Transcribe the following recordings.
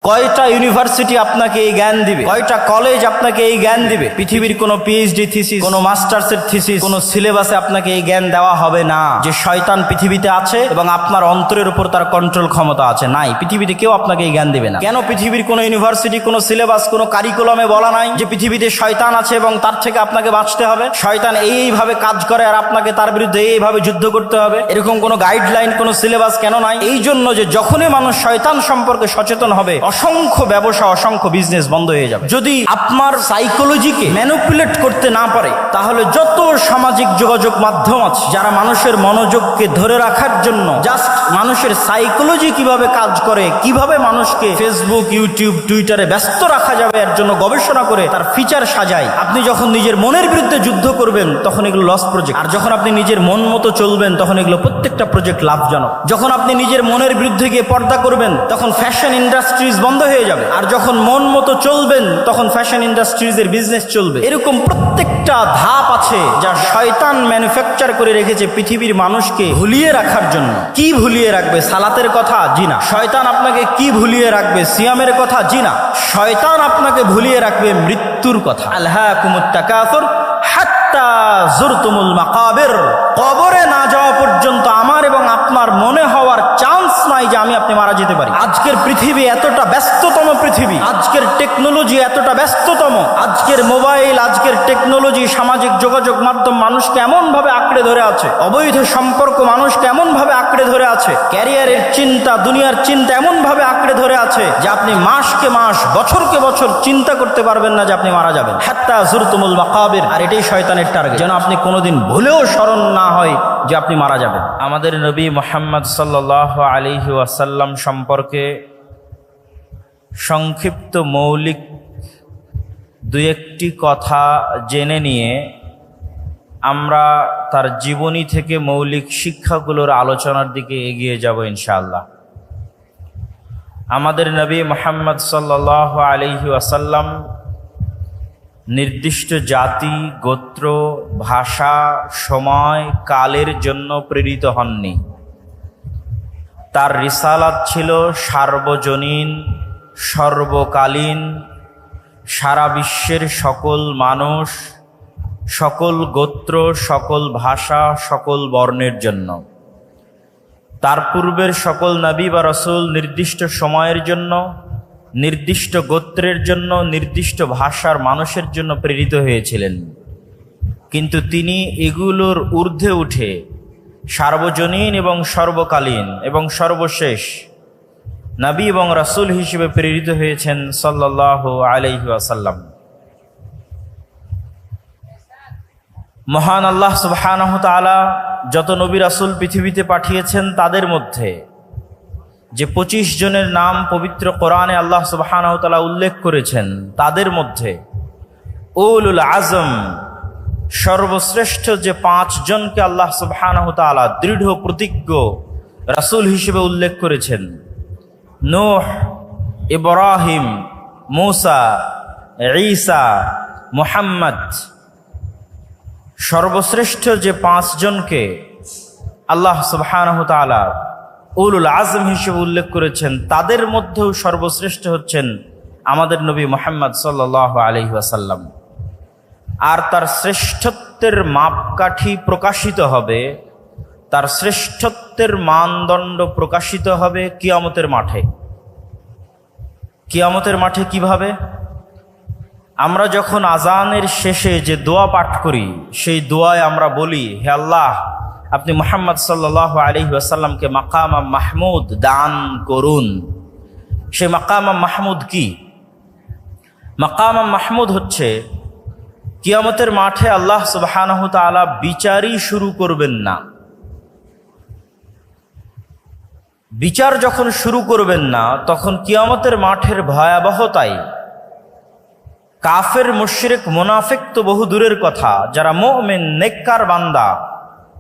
কয়টা ইউনিভার্সিটি আপনাকে এই জ্ঞান দিবে, কয়টা কলেজ আপনাকে এই জ্ঞান দিবে? পৃথিবীর কোনো পিএইচডি থিসিস, কোনো মাস্টার্সের থিসিস, কোনো সিলেবাসে আপনাকে এই জ্ঞান দেওয়া হবে না যে শয়তান পৃথিবীতে আছে এবং আপনার অন্তরের উপর তার কন্ট্রোল ক্ষমতা আছে। নাই, পৃথিবীতে কেউ আপনাকে এই জ্ঞান দিবে না। কেন পৃথিবীর কোনো ইউনিভার্সিটি, কোনো সিলেবাস, কোনো কারিকুলামে বলা নাই যে পৃথিবীতে শয়তান আছে এবং তার থেকে আপনাকে বাঁচতে হবে? শয়তান এইভাবে কাজ করে আর আপনাকে তার বিরুদ্ধে এইভাবে যুদ্ধ করতে হবে, এরকম কোনো গাইডলাইন, কোনো সিলেবাস কেন নাই? এই জন্য যে যখনই মানুষ শয়তান সম্পর্কে সচেতন হবে, অসংখ্য ব্যবসা, অসংখ্য বিজনেস বন্ধ হয়ে যাবে। যদি আপনার সাইকোলজিকে ম্যানিপুলেট করতে না পারে, তাহলে যত সামাজিক যোগাযোগ মাধ্যম আছে যারা মানুষের মনোযোগকে ধরে রাখার জন্য জাস্ট মানুষের সাইকোলজি কিভাবে কাজ করে, কিভাবে মানুষকে ফেসবুক, ইউটিউব, টুইটারে ব্যস্ত রাখা যাবে এর জন্য গবেষণা করে তার ফিচার সাজায়। আপনি যখন নিজের মনের বিরুদ্ধে যুদ্ধ করবেন তখন এগুলো লস প্রজেক্ট, আর যখন আপনি নিজের মন মতো চলবেন তখন এগুলো প্রত্যেকটা প্রজেক্ট লাভজনক। যখন আপনি নিজের মনের বিরুদ্ধে গিয়ে পর্দা করবেন তখন ফ্যাশন ইন্ডাস্ট্রিজ বন্ধ হয়ে যাবে, আর যখন মন মতো চলবেন তখন ফ্যাশন ইন্ডাস্ট্রিজের বিজনেস চলবে। এরকম প্রত্যেকটা ধাপ আছে যা শয়তান ম্যানুফ্যাকচার করে রেখেছে পৃথিবীর মানুষকে ভুলিয়ে রাখার জন্য। কি ভুলিয়ে রাখবে? সালাতের কথা? জি না। শয়তান আপনাকে কি ভুলিয়ে রাখবে? সিয়ামের কথা? জি না। শয়তান আপনাকে ভুলিয়ে রাখবে মৃত্যুর কথা। আলহাকুমুত তাকাসুর হাত্তা যুরতুমুল মাকাবির। কবরে না যাওয়া পর্যন্ত আমার এবং আপনার মনে হওয়ার চান্স নাই যে আপনি মারা যেতে পারি। আজকের পৃথিবী এতটা ব্যস্ততম পৃথিবী, আজকের টেকনোলজি এতটা ব্যস্ততম, আজকের মোবাইল, আজকের টেকনোলজি, সামাজিক যোগাযোগ মাধ্যম মানুষকে এমন ভাবে আঁকড়ে ধরে আছে, অবৈধ সম্পর্ক মানুষকে এমন ভাবে আঁকড়ে ধরে আছে, ক্যারিয়ারের চিন্তা, দুনিয়ার চিন্তা এমন ভাবে আঁকড়ে ধরে আছে যে আপনি মাসকে মাস, বছরকে বছর চিন্তা করতে পারবেন না যে আপনি মারা যাবেন। হাত্তা যুরতুমুল মাকাবির। আর এটাই শয়তানের টার্গেট, যেন আপনি কোনোদিন ভুলেও স্মরণ না হয় যে আপনি মারা যাবেন। আমাদের নবী মুহাম্মদ সাল্লাল্লাহু আলাইহি ওয়াসাল্লাম সম্পর্কে সংক্ষিপ্ত মৌলিক দুই একটি কথা জেনে নিয়ে আমরা তার জীবনী থেকে মৌলিক শিক্ষাগুলোর আলোচনার দিকে এগিয়ে যাব ইনশাআল্লাহ। আমাদের নবী মুহাম্মদ সাল্লাল্লাহু আলাইহি ওয়াসাল্লাম নির্দিষ্ট জাতি, গোত্র, ভাষা, সময়, কালের জন্য প্রেরিত হননি। তার রিসালাত ছিল সার্বজনীন, সর্বকালীন, সারা বিশ্বের সকল মানুষ, সকল গোত্র, সকল ভাষা, সকল বর্ণের জন্য। তার পূর্বের সকল নবী বা রাসূল নির্দিষ্ট সময়ের জন্য, নির্দিষ্ট গোত্রের জন্য, নির্দিষ্ট ভাষার মানুষের জন্য প্রেরিত হয়েছিলেন। কিন্তু তিনি এগুলোর ঊর্ধ্বে উঠে সার্বজনীন এবং সর্বকালীন এবং সর্বশেষ নবী এবং রাসূল হিসেবে প্রেরিত হয়েছেন সাল্লাল্লাহু আলাইহি ওয়াসাল্লাম। মহান আল্লাহ সুবহানাহু ওয়া তাআলা যত নবী রাসূল পৃথিবীতে পাঠিয়েছেন তাদের মধ্যে যে 25 জনের নাম পবিত্র কোরআনে আল্লাহ সুবহানাহু ওয়া তাআলা উল্লেখ করেছেন, তাদের মধ্যে উলুল আজম সর্বশ্রেষ্ঠ যে 5 জনকে আল্লাহ সুবহানাহু ওয়া তাআলা দৃঢ় প্রতিজ্ঞ রাসূল হিসেবে উল্লেখ করেছেন, নূহ, ইব্রাহিম, মূসা, ঈসা, মুহাম্মদ, সর্বশ্রেষ্ঠ যে 5 জনকে আল্লাহ সুবহানাহু ওয়া তাআলা উলুল আজম হিসেবে উল্লেখ করেছেন, তাদের মধ্যেও সর্বশ্রেষ্ঠ হচ্ছেন আমাদের নবী মুহাম্মদ সাল্লাল্লাহু আলাইহি ওয়াসাল্লাম। আর তার শ্রেষ্ঠত্বের মাপকাঠি প্রকাশিত হবে, তার শ্রেষ্ঠত্বের মানদণ্ড প্রকাশিত হবে কিয়ামতের মাঠে। কিয়ামতের মাঠে কিভাবে? আমরা যখন আজানের শেষে যে দোয়া পাঠ করি, সেই দোয়ায় আমরা বলি, হে আল্লাহ, আপনি মুহাম্মদ সাল্লাল্লাহু আলাইহি ওয়াসাল্লামকে মাকাম মাহমুদ দান করুন। সেই মাকাম মাহমুদ কি? মাকাম মাহমুদ হচ্ছে কিয়ামতের মাঠে আল্লাহ সুবহানাহু ওয়া তাআলা বিচারই শুরু করবেন না। বিচার যখন শুরু করবেন না, তখন কিয়ামতের মাঠের ভয়াবহতায় কাফের, মুশরিক, মুনাফিক তো বহু দূরের কথা, যারা মুমিন নেককার বান্দা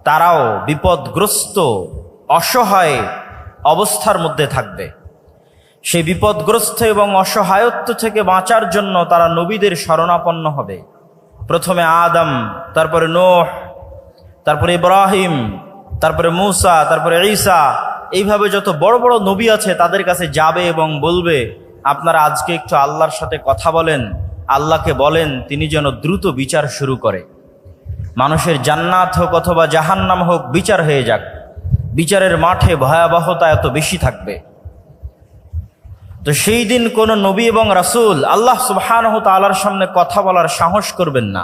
তারাও বিপদগ্রস্ত, অসহায় অবস্থার মধ্যে থাকবে। সেই বিপদগ্রস্ত এবং অসহায়ত্ব থেকে বাঁচার জন্য তারা নবীদের শরণাপন্ন হবে। প্রথমে আদম, তারপরে নূহ, তারপরে ইব্রাহিম, তারপরে মূসা, তারপরে ঈসা, এইভাবে যত বড় বড় নবী আছে তাদের কাছে যাবে এবং বলবে, আপনারা আজকে একটু আল্লাহর সাথে কথা বলেন, আল্লাহকে বলেন তিনি যেন দ্রুত বিচার শুরু করে। মানুষের জান্নাত হোক অথবা জাহান্নাম হোক, বিচার হয়ে যাক। বিচারের মাঠে ভয়াবহতা এত বেশি থাকবে। তো সেই দিন কোন নবী এবং রাসূল আল্লাহ সুবহানাহু তাআলার সামনে কথা বলার সাহস করবেন না।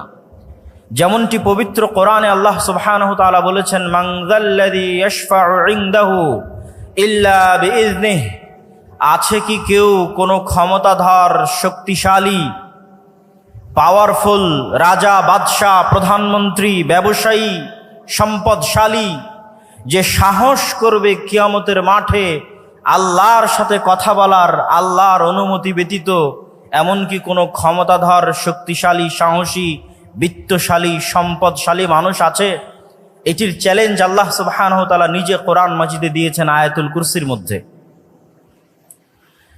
যেমনটি পবিত্র কোরআনে আল্লাহ সুবহানাহু তাআলা বলেছেন, মান যাল্লাযী ইয়াশফাউ ইনদাহু ইল্লা বিইজনিহি, আছে কি কেউ কোনো ক্ষমতাধর, শক্তিশালী, পাওয়ারফুল রাজা, বাদশাহ, প্রধানমন্ত্রী, ব্যবসায়ী, সম্পদশালী, যে সাহস করবে কিয়ামতের মাঠে আল্লাহর সাথে কথা বলার, আল্লাহর অনুমতি ব্যতীত? এমনকি কোনো ক্ষমতাধর, শক্তিশালী, সাহসী, বিত্তশালী, সম্পদশালী মানুষ আছে? এটির চ্যালেঞ্জ আল্লাহ সুবহানাহু তাআলা নিজে কোরআন মাজিদে দিয়েছেন আয়াতুল কুরসির মধ্যে।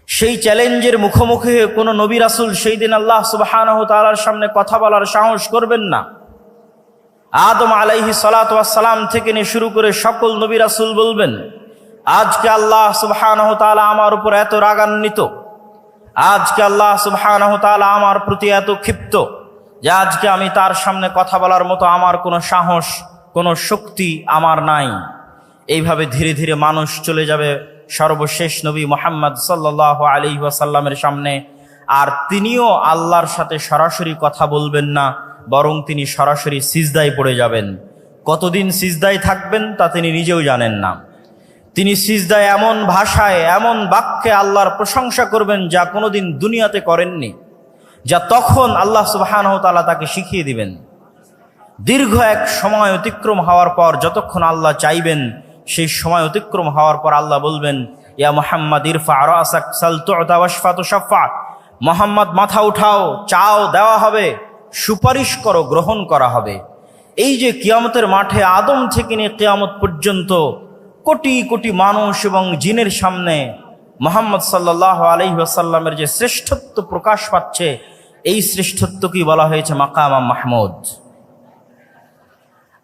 সেই চ্যালেঞ্জের মুখোমুখি হয়ে কোনো নবী রাসূল সেই দিন আল্লাহ সুবহানাহু তাআলার সামনে কথা বলার সাহস করবেন না। আদম আলাইহিস সালাতু ওয়াস সালাম থেকে নিয়ে শুরু করে সকল নবী রাসূল বলবেন, আজকে আল্লাহ সুবহানাহু তাআলা আমার উপর এত রাগান্বিত, আজকে আল্লাহ সুবহানাহু তাআলা আমার প্রতি এত ক্ষিপ্ত যে আজকে আমি তার সামনে কথা বলার মতো আমার কোনো সাহস, কোনো শক্তি আমার নাই। এইভাবে ধীরে ধীরে মানুষ চলে যাবে সর্বশেষ নবী মুহাম্মদ সাল্লাল্লাহু আলাইহি ওয়াসাল্লামের সামনে, আর তিনিও আল্লাহর সাথে সরাসরি কথা বলবেন না, বরং তিনি সরাসরি সিজদায় পড়ে যাবেন। কতদিন সিজদায় থাকবেন তা তিনি নিজেও জানেন না। তিনি সিজদায় এমন ভাষায়, এমন বাক্যে আল্লাহর প্রশংসা করবেন যা কোনোদিন দুনিয়াতে করেননি, যা তখন আল্লাহ সুবহানাহু তাআলা তাকে শিখিয়ে দিবেন। দীর্ঘ এক সময় অতিক্রম হওয়ার পর যতক্ষণ আল্লাহ চাইবেন, সেই সময় অতিক্রম হওয়ার পর আল্লাহ বলবেন, ইয়া মুহাম্মদ ইরফা রাসাক সাল তু'তা ওয়াশফা তুশাফা, মুহাম্মদ মাথা উঠাও, চাও দেওয়া হবে, সুপারিশ করো গ্রহণ করা হবে। এই যে কিয়ামতের মাঠে আদম থেকে নিয়ে কিয়ামত পর্যন্ত কোটি কোটি মানুষ এবং জিনের সামনে মুহাম্মদ সাল্লাল্লাহু আলাইহি ওয়াসাল্লামের যে শ্রেষ্ঠত্ব প্রকাশ পাচ্ছে, এই শ্রেষ্ঠত্বকেই বলা হয়েছে মাকাম মাহমুদ।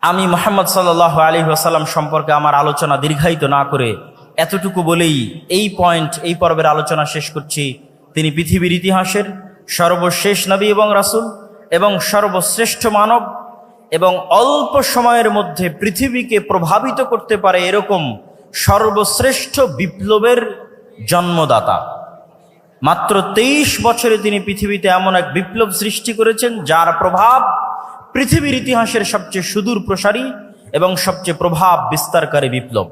আমি মুহাম্মদ সাল্লাল্লাহু আলাইহি ওয়াসাল্লাম সম্পর্কে আমার আলোচনা দীর্ঘায়িত না করে এতটুকু বলেই এই পর্বের আলোচনা শেষ করছি। তিনি পৃথিবীর ইতিহাসের সর্বশেষ নবী এবং রাসূল এবং সর্বশ্রেষ্ঠ মানব, এবং অল্প সময়ের মধ্যে পৃথিবীকে প্রভাবিত করতে পারে এরকম সর্বশ্রেষ্ঠ বিপ্লবের জন্মদাতা। মাত্র 23 বছরে তিনি পৃথিবীতে এমন এক বিপ্লব সৃষ্টি করেছেন যার প্রভাব পৃথিবীর ইতিহাসের সবচেয়ে সুদূর প্রসারী এবং সবচেয়ে প্রভাব বিস্তারকারী বিপ্লব।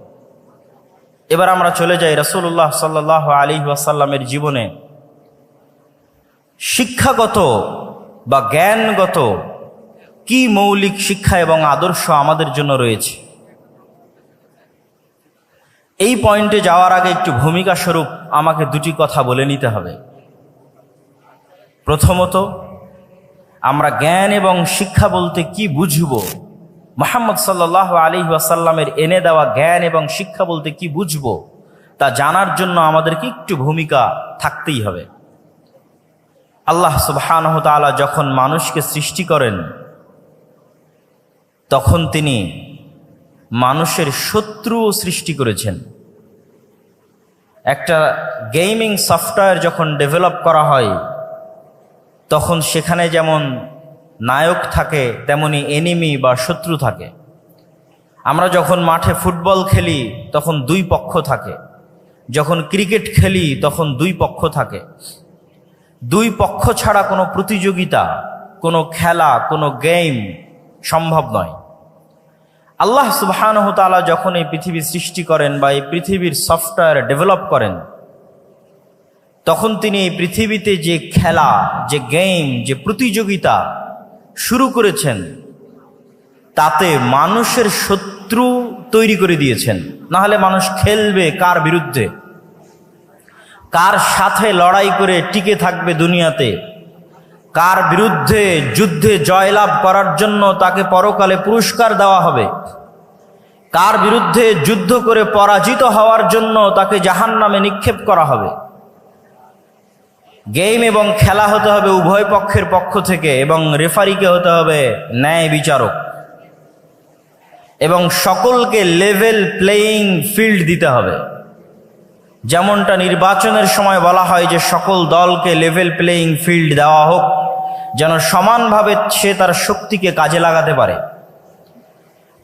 এবার আমরা চলে যাই রাসূলুল্লাহ সাল্লাল্লাহু আলাইহি ওয়াসাল্লামের জীবনে শিক্ষাগত বা জ্ঞানগত কি মৌলিক শিক্ষা এবং আদর্শ আমাদের জন্য রয়েছে। এই পয়েন্টে যাওয়ার আগে একটু ভূমিকা স্বরূপ আমাকে দুটি কথা বলে নিতে হবে। প্রথমত, আমরা জ্ঞান এবং শিক্ষা বলতে কি বুঝব, মুহাম্মদ সাল্লাল্লাহু আলাইহি ওয়াসাল্লামের এনে দেওয়া জ্ঞান এবং শিক্ষা বলতে কি বুঝব, তা জানার জন্য আমাদেরকে একটু ভূমিকা থাকতেই হবে। আল্লাহ সুবহানাহু তাআলা যখন মানুষকে সৃষ্টি করেন, তখন তিনি মানুষের শত্রুও সৃষ্টি করেছেন। একটা গেমিং সফটওয়্যার যখন ডেভেলপ করা হয়, তখন সেখানে যেমন নায়ক থাকে তেমনি এনিমি বা শত্রু থাকে। আমরা যখন মাঠে ফুটবল খেলি তখন দুই পক্ষ থাকে, যখন ক্রিকেট খেলি তখন দুই পক্ষ থাকে। দুই পক্ষ ছাড়া কোনো প্রতিযোগিতা, কোনো খেলা, কোনো গেম সম্ভব নয়। আল্লাহ সুবহানাহু তাআলা যখন এই পৃথিবী সৃষ্টি করেন বা এই পৃথিবীর সফটওয়্যার ডেভেলপ করেন, তখন তিনি এই পৃথিবীতে যে খেলা, যে গেম, যে প্রতিযোগিতা শুরু করেছেন, তাতে মানুষের শত্রু তৈরি করে দিয়েছেন। না হলে মানুষ খেলবে কার বিরুদ্ধে, কার সাথে লড়াই করে টিকে থাকবে দুনিয়াতে, কার বিরুদ্ধে যুদ্ধে জয়লাভ করার জন্য তাকে পরকালে পুরস্কার দেওয়া হবে, কার বিরুদ্ধে যুদ্ধ করে পরাজিত হওয়ার জন্য তাকে জাহান্নামে নিক্ষেপ করা হবে। গেম এবং খেলা হতে হবে উভয় পক্ষের পক্ষ থেকে, এবং রেফারিকে হতে হবে ন্যায় বিচারক, এবং সকলকে লেভেল প্লেয়িং ফিল্ড দিতে হবে। যেমনটা নির্বাচনের সময় বলা হয় যে সকল দলকে লেভেল প্লেয়িং ফিল্ড দেওয়া হোক, যেন সমানভাবে সে তার শক্তিকে কাজে লাগাতে পারে।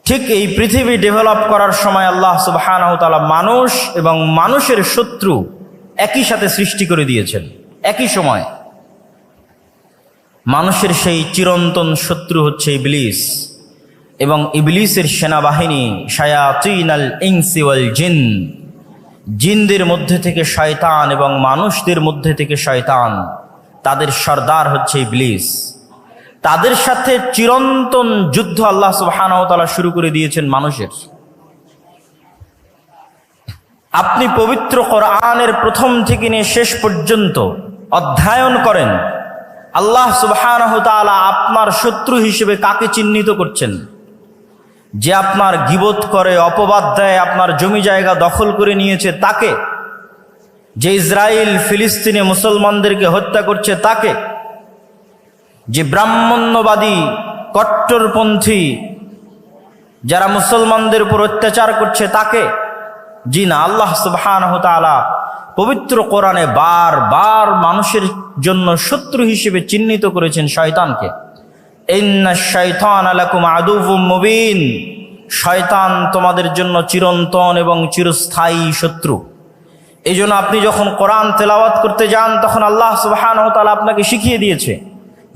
ঠিক এই পৃথিবী ডেভেলপ করার সময় আল্লাহ সুবহানাহু ওয়া তাআলা মানুষ এবং মানুষের শত্রু একই সাথে সৃষ্টি করে দিয়েছেন। একই সময় মানুষের সেই চিরন্তন শত্রু হচ্ছে ইবলিস এবং ইবলিসের সেনাবাহিনী শায়াতিনাল ইনসি ওয়াল জিন, জিনদের মধ্যে থেকে শয়তান এবং মানুষদের মধ্যে থেকে শয়তান, তাদের সর্দার হচ্ছে ইবলিস। তাদের সাথে চিরন্তন যুদ্ধ আল্লাহ সুবহানাহু ওয়া তাআলা শুরু করে দিয়েছেন মানুষের। আপনি পবিত্র কোরআনের প্রথম থেকে নিয়ে শেষ পর্যন্ত অধ্যয়ন করেন, আল্লাহ সুবহানাহু ওয়া তাআলা আপনার শত্রু হিসেবে কাকে চিহ্নিত করছেন? যে আপনার গীবত করে, অপবাদ দেয়, আপনার জমি জায়গা দখল করে নিয়েছে তাকে, যে ইসরায়েল ফিলিস্তিনে মুসলমানদেরকে হত্যা করছে তাকে, যে ব্রাহ্মণ্যবাদী কট্টরপন্থী যারা মুসলমানদের উপর অত্যাচার করছে তাকে? জি না, আল্লাহ সুবহানাহু ওয়া তাআলা পবিত্র কোরআনে বারবার মানুষের জন্য শত্রু হিসেবে চিহ্নিত করেছেন শয়তানকে। ইন্নাশ শাইতানা লাকুম আদুউম মুবিন, শয়তান তোমাদের জন্য চিরন্তন এবং চিরস্থায়ী শত্রু। এই জন্য আপনি যখন কোরআন তেলাওয়াত করতে যান তখন আল্লাহ সুবহানাহু ওয়া তাআলা আপনাকে শিখিয়ে দিয়েছে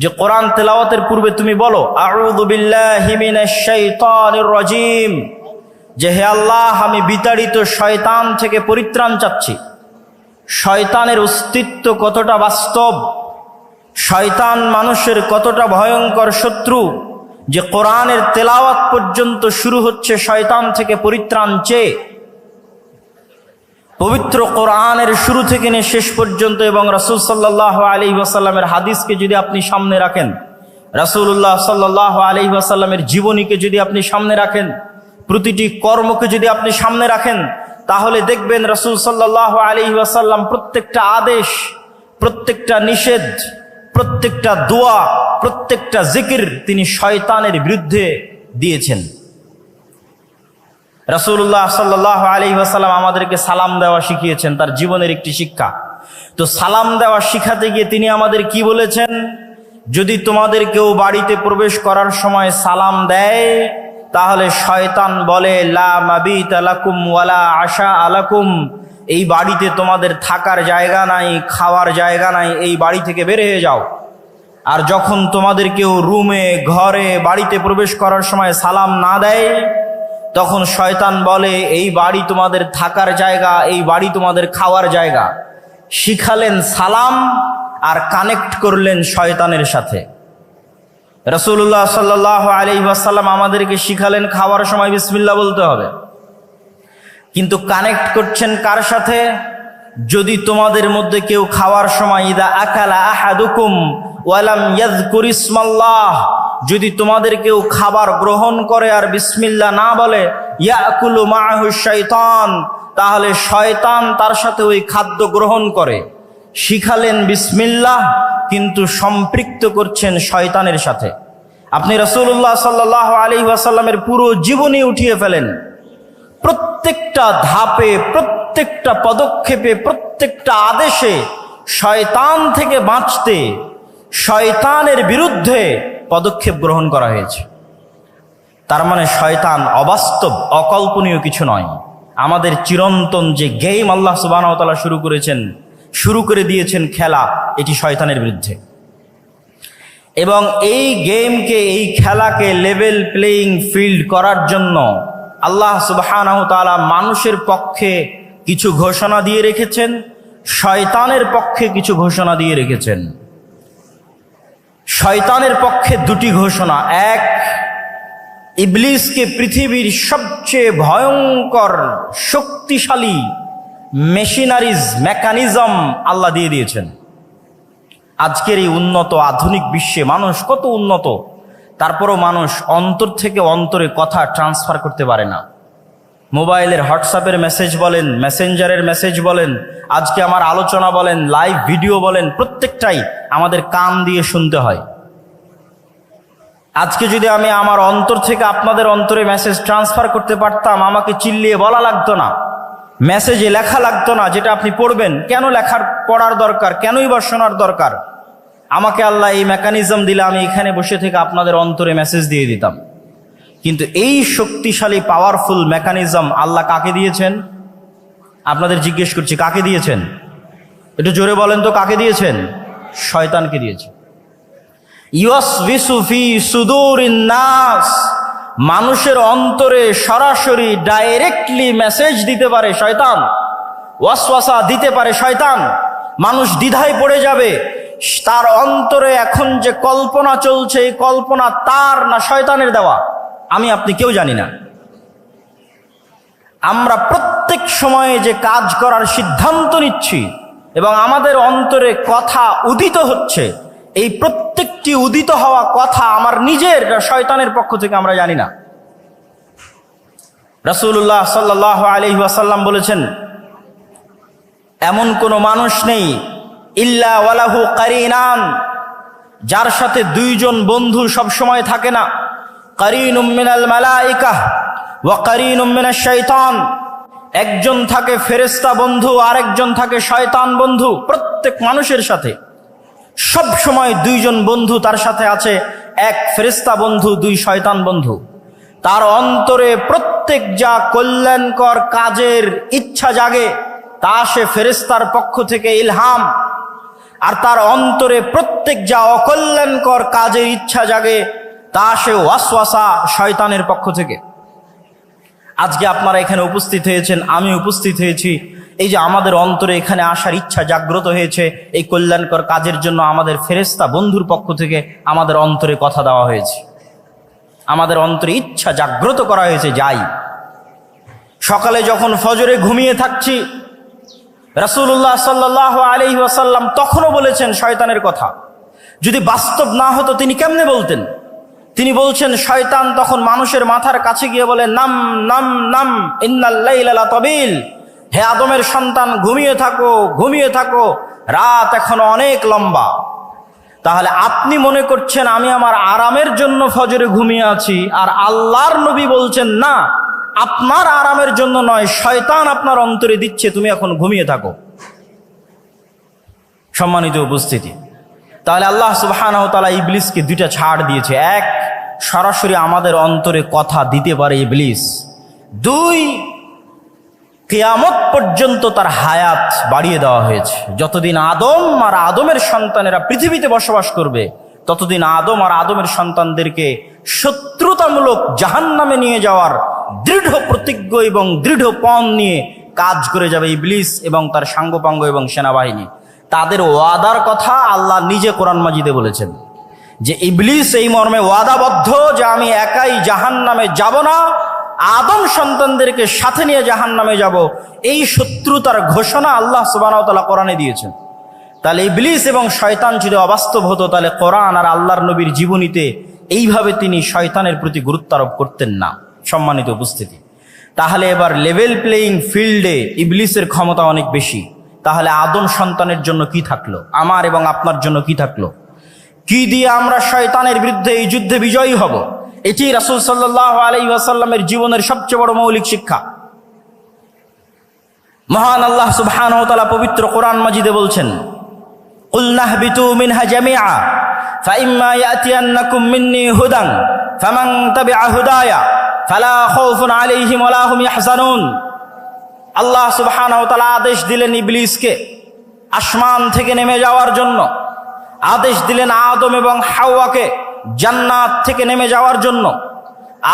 যে কোরআন তেলাওয়াতের পূর্বে তুমি বলো আউযু বিল্লাহি মিনাশ শাইতানির রাজিম, যে হে আল্লাহ আমি বিতাড়িত শয়তান থেকে পরিত্রাণ চাচ্ছি। শয়তানের অস্তিত্ব কতটা বাস্তব, শয়তান মানুষের কতটা ভয়ঙ্কর শত্রু, যে কোরআনের তেলাওয়াত পর্যন্ত শুরু হচ্ছে শয়তান থেকে পরিত্রাণ চেয়ে। পবিত্র কোরআনের শুরু থেকে নিয়ে শেষ পর্যন্ত এবং রাসূল সাল্লাল্লাহু আলাইহি ওয়াসাল্লামের হাদিসকে যদি আপনি সামনে রাখেন, রাসূলুল্লাহ সাল্লাল্লাহু আলাইহি ওয়াসাল্লামের জীবনীকে যদি আপনি সামনে রাখেন, প্রতিটি কর্মকে যদি আপনি সামনে রাখেন, তাহলে দেখবেন রাসূল সাল্লাল্লাহু আলাইহি ওয়াসাল্লাম প্রত্যেকটা আদেশ, প্রত্যেকটা নিষেধ, প্রত্যেকটা দোয়া, প্রত্যেকটা জিকির তিনি শয়তানের বিরুদ্ধে দিয়েছেন। রাসূলুল্লাহ সাল্লাল্লাহু আলাইহি ওয়াসাল্লাম আমাদেরকে সালাম দেওয়া শিখিয়েছেন, তার জীবনের একটি শিক্ষা। তো সালাম দেওয়া শিখাতে গিয়ে তিনি আমাদের কি বলেছেন? যদি তোমাদের কেউ বাড়িতে প্রবেশ করার সময় সালাম দেয় তাহলে শয়তান বলে লা মাবিতা লাকুম ওয়ালা আশা আলাকুম, এই বাড়িতে তোমাদের থাকার জায়গা নাই, খাওয়ার জায়গা নাই, এই বাড়ি থেকে বের হয়ে যাও। আর যখন তোমাদের কেউ রুমে, ঘরে, বাড়িতে প্রবেশ করার সময় সালাম না দেয় তখন শয়তান বলে এই বাড়ি তোমাদের থাকার জায়গা, এই বাড়ি তোমাদের খাওয়ার জায়গা। শিখালেন সালাম আর কানেক্ট করলেন শয়তানের সাথে। রাসূলুল্লাহ সাল্লাল্লাহু আলাইহি ওয়াসাল্লাম আমাদেরকে শিখালেন খাওয়ার সময় বিসমিল্লাহ বলতে হবে, কিন্তু কানেক্ট করছেন কার সাথে? যদি তোমাদের মধ্যে কেউ খাওয়ার সময় ইদা আকালা আহাদুকুম ওয়ালাম ইয়াযকুর ইসমাল্লাহ, যদি তোমাদের কেউ খাবার গ্রহণ করে আর বিসমিল্লাহ না বলে, ইয়াকুলু মাআহু শাইতান, তাহলে শয়তান তার সাথে ওই খাদ্য গ্রহণ করে। শিখালেন বিসমিল্লাহ কিন্তু সম্পৃক্ত করছেন শয়তানের সাথে। আপনি রাসূলুল্লাহ সাল্লাল্লাহু আলাইহি ওয়াসাল্লামের পুরো জীবনী উঠিয়ে ফেলেন, প্রত্যেকটা ধাপে, প্রত্যেকটা পদক্ষেপে, প্রত্যেকটা আদেশে শয়তান থেকে বাঁচতে, শয়তানের বিরুদ্ধে পদক্ষেপ গ্রহণ করা হয়েছে। তার মানে শয়তান অবাস্তব, অকল্পনীয় কিছু নয়। আমাদের চিরন্তন যে গেম আল্লাহ সুবহানাহু ওয়া তাআলা শুরু করে দিয়েছেন খেলা, এটি শয়তানের বিরুদ্ধে। এবং এই গেমকে, এই খেলাকে লেভেল প্লেয়িং ফিল্ড করার জন্য আল্লাহ সুবহানাহু ওয়া তাআলা মানুষের পক্ষে কিছু ঘোষণা দিয়ে রেখেছেন, শয়তানের পক্ষে কিছু ঘোষণা দিয়ে রেখেছেন। শয়তানের পক্ষে দুটি ঘোষণা। এক, ইবলিসকে পৃথিবীর সবচেয়ে ভয়ঙ্কর শক্তিশালী মেকানিজম আল্লাহ দিয়ে দিয়েছেন। আজকের এই উন্নত আধুনিক বিশ্বে মানুষ কত উন্নত, তারপরও মানুষ অন্তর থেকে অন্তরে কথা ট্রান্সফার করতে পারে না। মোবাইলের হোয়াটসঅ্যাপের মেসেজ বলেন, মেসেঞ্জারের মেসেজ বলেন, আজকে আমার আলোচনা বলেন, লাইভ ভিডিও বলেন, প্রত্যেকটাই আমাদের কান দিয়ে শুনতে হয়। আজকে যদি আমি আমার অন্তর থেকে আপনাদের অন্তরে মেসেজ ট্রান্সফার করতে পারতাম, আমাকে চিল্লিয়ে বলা লাগতো না, মেসেজে লেখা লাগতো না, যেটা আপনি পড়বেন। কেন পড়ার দরকার? কেনই বা শোনার দরকার? আমাকে আল্লাহ এই মেকানিজম দিলে আমি এখানে বসে থেকে আপনাদের অন্তরে মেসেজ দিয়ে দিতাম। কিন্তু এই শক্তিশালী পাওয়ারফুল মেকানিজম আল্লাহ কাকে দিয়েছেন? আপনাদের জিজ্ঞেস করছি, কাকে দিয়েছেন? একটু জোরে বলেন তো, কাকে দিয়েছেন? শয়তানকে দিয়েছেন। ইউসবিসু ফি সুদুরিন নাস, মানুষের অন্তরে সরাসরি ডাইরেক্টলি মেসেজ দিতে পারে শয়তান, ওয়াসওয়াসা দিতে পারে শয়তান। মানুষ দ্বিধায় পড়ে যাবে, তার অন্তরে এখন যে কল্পনা চলছে, এই কল্পনা তার না শয়তানের দেওয়া, আমি আপনি কেউ জানি না। আমরা প্রত্যেক সময়ে যে কাজ করার সিদ্ধান্ত নিচ্ছি এবং আমাদের অন্তরে কথা উদিত হচ্ছে, এই প্রত্যেকটি উদিত হওয়া কথা আমার নিজের না শয়তানের পক্ষ থেকে আমরা জানি না। রাসূলুল্লাহ সাল্লাল্লাহু আলাইহি ওয়াসাল্লাম বলেছেন, এমন কোনো মানুষ নেই ইল্লা ওয়ালাহু কারিনান, যার সাথে দুইজন বন্ধু সব সময় থাকে না। কারিনুম মিনাল মালাইকা ওয়া কারিনুম মিনাশ শাইতান, একজন থাকে ফেরেশতা বন্ধু, আরেকজন থাকে শয়তান বন্ধু। প্রত্যেক মানুষের সাথে সব সময় দুইজন বন্ধু তার সাথে আছে, এক ফেরেশতা বন্ধু, দুই শয়তান বন্ধু। তার অন্তরে প্রত্যেক যা কল্যাণকর কাজের ইচ্ছা জাগে তা সে ফেরেশতার পক্ষ থেকে ইলহাম, আর তার অন্তরে প্রত্যেক যা অকল্যাণকর কাজের ইচ্ছা জাগে তা সে ওয়াসওয়াসা শয়তানের পক্ষ থেকে। আজকে আপনারা এখানে উপস্থিত হয়েছেন, আমি উপস্থিত হয়েছি, এই যে আমাদের অন্তরে এখানে আসার ইচ্ছা জাগ্রত হয়েছে, এই কল্যাণকর কাজের জন্য আমাদের ফেরেশতা বন্ধুর পক্ষ থেকে আমাদের অন্তরে কথা দেওয়া হয়েছে, আমাদের অন্তরে ইচ্ছা জাগ্রত করা হয়েছে। যাই সকালে যখন ফজরে ঘুমিয়ে থাকছি, রাসূলুল্লাহ সাল্লাল্লাহু আলাইহি ওয়াসাল্লাম তখনও বলেছেন শয়তানের কথা। যদি বাস্তব না হতো তিনি কেমনে বলতেন? তিনি বলছেন, শয়তান তখন মানুষের মাথার কাছে গিয়ে বলে, নাম নাম নাম ইন্নাল লাইলা লাতাবিল, হে আদমের সন্তান ঘুমিয়ে থাকো, ঘুমিয়ে থাকো, রাত এখনো অনেক লম্বা। তাহলে আপনি মনে করছেন আমি আমার আরামের জন্য ফজরে ঘুমিয়ে আছি, আর আল্লাহর নবী বলছেন না, আপনার আরামের জন্য নয়, শয়তান আপনার অন্তরে দিচ্ছে তুমি এখন ঘুমিয়ে থাকো। সম্মানিত উপস্থিতি, তাহলে আল্লাহ সুবহানাহু ওয়া তাআলা ইবলিসকে দুইটা ছাড় দিয়েছে। এক, সরাসরি আমাদের অন্তরে কথা দিতে পারে ইবলিস। দুই, কিয়ামত পর্যন্ত তার হায়াত বাড়িয়ে দেওয়া হয়েছে। যতদিন আদম আর আদমের সন্তানেরা পৃথিবীতে বসবাস করবে, ততদিন আদম আর আদমের সন্তানদেরকে শত্রুতামূলক জাহান্নামে নিয়ে যাওয়ার দৃঢ় প্রতিজ্ঞ এবং দৃঢ় পণ নিয়ে কাজ করে যাবে ইবলিস এবং তার সাঙ্গপাঙ্গ এবং সেনাবাহিনী। তাদের ওয়াদার কথা আল্লাহ নিজে কোরআন মাজিদে বলেছেন যে ইবলিস এই মর্মে ওয়াদাবদ্ধ যে আমি একাই জাহান্নামে যাব না, আদম সন্তানদেরকে সাথে নিয়ে জাহান্নামে যাব। এই শত্রুতার ঘোষণা আল্লাহ সুবহানাহু ওয়া তাআলা কোরআনে দিয়েছেন। তাহলে ইবলিস এবং শয়তান যদি অবাস্তব হতো, তাহলে কোরআন আর আল্লাহর নবীর জীবনীতে এইভাবে তিনি শয়তানের প্রতি গুরুত্ব আরোপ করতেন না। সম্মানিত উপস্থিতি, তাহলে এবার লেভেল প্লেয়িং ফিল্ডে ইবলিসের ক্ষমতা অনেক বেশি। তাহলে আদম সন্তানের জন্য কি থাকলো, আমার এবং আপনার জন্য কি থাকলো? কি দিয়ে আমরা শয়তানের বিরুদ্ধে এই যুদ্ধে বিজয়ী হব? এটি রাসূল সাল্লাল্লাহু আলাইহি ওয়াসাল্লামের জীবনের সবচেয়ে বড় মৌলিক শিক্ষা। মহান আল্লাহ সুবহানাহু ওয়া তাআলা পবিত্র কোরআন মাজিদে বলছেন, কুল নাহবিতু মিনহা জামিআ ফাইম্মা ইয়াতিয়ান্নাকুম মিন্নী হুদান ফামান তাবিআ হুদায়া ফালা খাউফুন আলাইহিম ওয়ালা হুম ইয়াহজানুন। আল্লাহ সুবহানাহু ওয়া তাআলা আদেশ দিলেন ইবলিসকে আসমান থেকে নেমে যাওয়ার জন্য, আদেশ দিলেন আদম এবং হাওয়াকে জান্নাত থেকে নেমে যাওয়ার জন্য।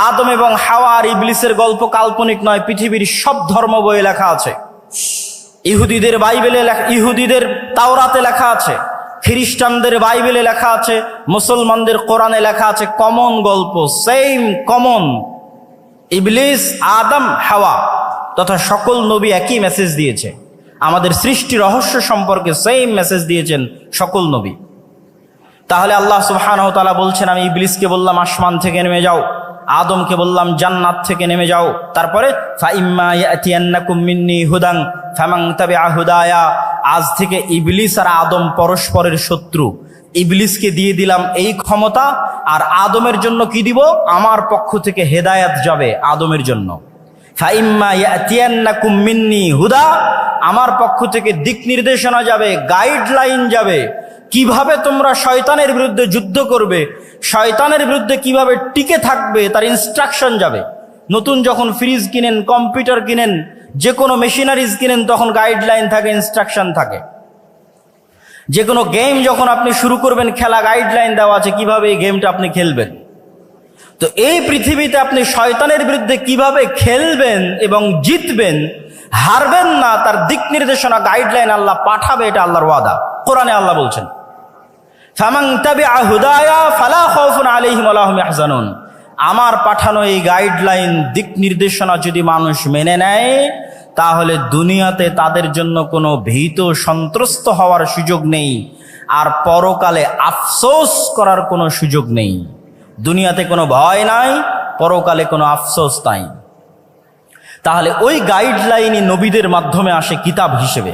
আদম এবং হাওয়া আর ইবলিসের গল্প কাল্পনিক নয়, পৃথিবীর সব ধর্ম বইয়ে লেখা আছে। ইহুদিদের বাইবেলে, ইহুদিদের তাওরাতে লেখা আছে, খ্রিস্টানদের বাইবেলে লেখা আছে, মুসলমানদের কোরআনে লেখা আছে। কমন গল্প, সেম কমন। ইবলিস, আদম, হাওয়া তথা সকল নবী একই মেসেজ দিয়েছে। আমাদের সৃষ্টি রহস্য সম্পর্কে সেম মেসেজ দিয়েছেন সকল নবী। তাহলে আল্লাহ সুবহানাহু ওয়া তাআলা বলছেন, আমি ইবলিসকে বললাম আসমান থেকে নেমে যাও, আদমকে বললাম জান্নাত থেকে নেমে যাও। তারপরে ফাইম্মা ইয়াতিয়ান্নাকুম মিন্নী হুদান ফামান তাবিআ হুদায়া, আজ থেকে ইবলিস আর আদম পরস্পরের শত্রু। ইবলিসকে দিয়ে দিলাম এই ক্ষমতা, আর আদমের জন্য কি দিব? আমার পক্ষ থেকে হেদায়েত যাবে আদমের জন্য। ফাইম্মা ইয়াতিয়ান্নাকুম মিন্নি হুদা, আমার পক্ষ থেকে দিক নির্দেশনা যাবে, গাইডলাইন যাবে, কিভাবে তোমরা শয়তানের বিরুদ্ধে যুদ্ধ করবে, শয়তানের বিরুদ্ধে কিভাবে টিকে থাকবে তার ইনস্ট্রাকশন যাবে। নতুন যখন ফ্রিজ কিনেন, কম্পিউটার কিনেন, যে কোনো মেশিনারিজ কিনেন, তখন গাইডলাইন থাকে, ইনস্ট্রাকশন থাকে। যে কোনো গেম যখন আপনি শুরু করবেন খেলা, গাইডলাইন দেওয়া আছে কিভাবে এই গেমটা আপনি খেলবেন। তো এই পৃথিবীতে আপনি শয়তানের বিরুদ্ধে কিভাবে খেলবেন এবং জিতবেন, হারবেন না, তার দিক নির্দেশনা, গাইডলাইন আল্লাহ পাঠাবে, এটা আল্লাহর ওয়াদা। কোরআনে আল্লাহ বলছেন, ফামান তাবিআ হুদায়া ফালা খাউফুন আলাইহিম ওয়ালা হুম ইয়াহজানুন। আমার পাঠানো এই গাইডলাইন, দিক নির্দেশনা যদি মানুষ মেনে নেয়, তাহলে দুনিয়াতে তাদের জন্য কোনো ভীত সন্ত্রস্ত হওয়ার সুযোগ নেই, আর পরকালে আফসোস করার কোনো সুযোগ নেই। দুনিয়াতে কোনো ভয় নাই, পরকালে কোনো আফসোস নাই। তাহলে ওই গাইডলাইনই নবীদের মাধ্যমে আসে কিতাব হিসেবে।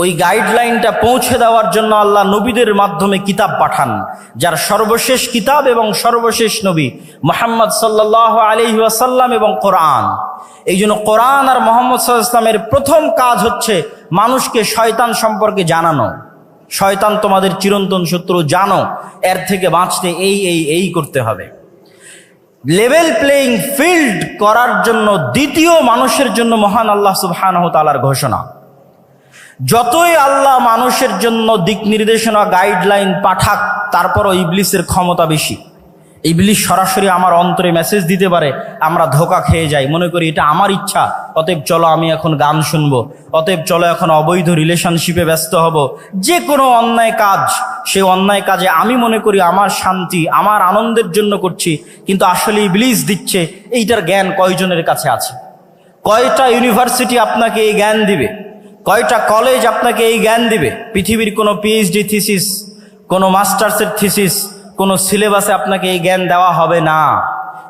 ওই গাইডলাইনটা পৌঁছে দেওয়ার জন্য আল্লাহ নবীদের মাধ্যমে কিতাব পাঠান, যার সর্বশেষ কিতাব এবং সর্বশেষ নবী মুহাম্মদ সাল্লাল্লাহু আলাইহি ওয়াসাল্লাম এবং কোরআন। এই জন্য কোরআন আর মুহাম্মদ সাল্লাল্লাহু আলাইহি ওয়াসাল্লামের প্রথম কাজ হচ্ছে মানুষকে শয়তান সম্পর্কে জানানো। শয়তান তোমাদের চিরন্তন শত্রু, জানো, এর থেকে বাঁচতে এই করতে হবে। লেভেল প্লেইং ফিল্ড করার জন্য দ্বিতীয় মানুষের জন্য মহান আল্লাহ সুবহানাহু ওয়া তাআলার ঘোষণা। যতই আল্লাহ মানুষের জন্য দিক নির্দেশনা, গাইডলাইন পাঠাক, তারপরও ইবলিসের ক্ষমতা বেশি। ইবলিস সরাসরি আমার অন্তরে মেসেজ দিতে পারে, আমরা ধোঁকা খেয়ে যাই, মনে করি এটা আমার ইচ্ছা, অতএব চলো আমি এখন গান শুনবো, অতএব চলো এখন অবৈধ রিলেশনশিপে ব্যস্ত হব। যে কোনো অন্যায় কাজ, সে অন্যায় কাজে আমি মনে করি আমার শান্তি, আমার আনন্দের জন্য করছি, কিন্তু আসলে ইবলিস দিচ্ছে। এইটার জ্ঞান কয়জনের কাছে আছে? কয়টা ইউনিভার্সিটি আপনাকে এই জ্ঞান দিবে? কয়টা কলেজ আপনাকে এই জ্ঞান দিবে? পৃথিবীর কোনো পিএইচডি থিসিস, কোনো মাস্টার্সের থিসিস, কোনো সিলেবাসে আপনাকে এই জ্ঞান দেওয়া হবে না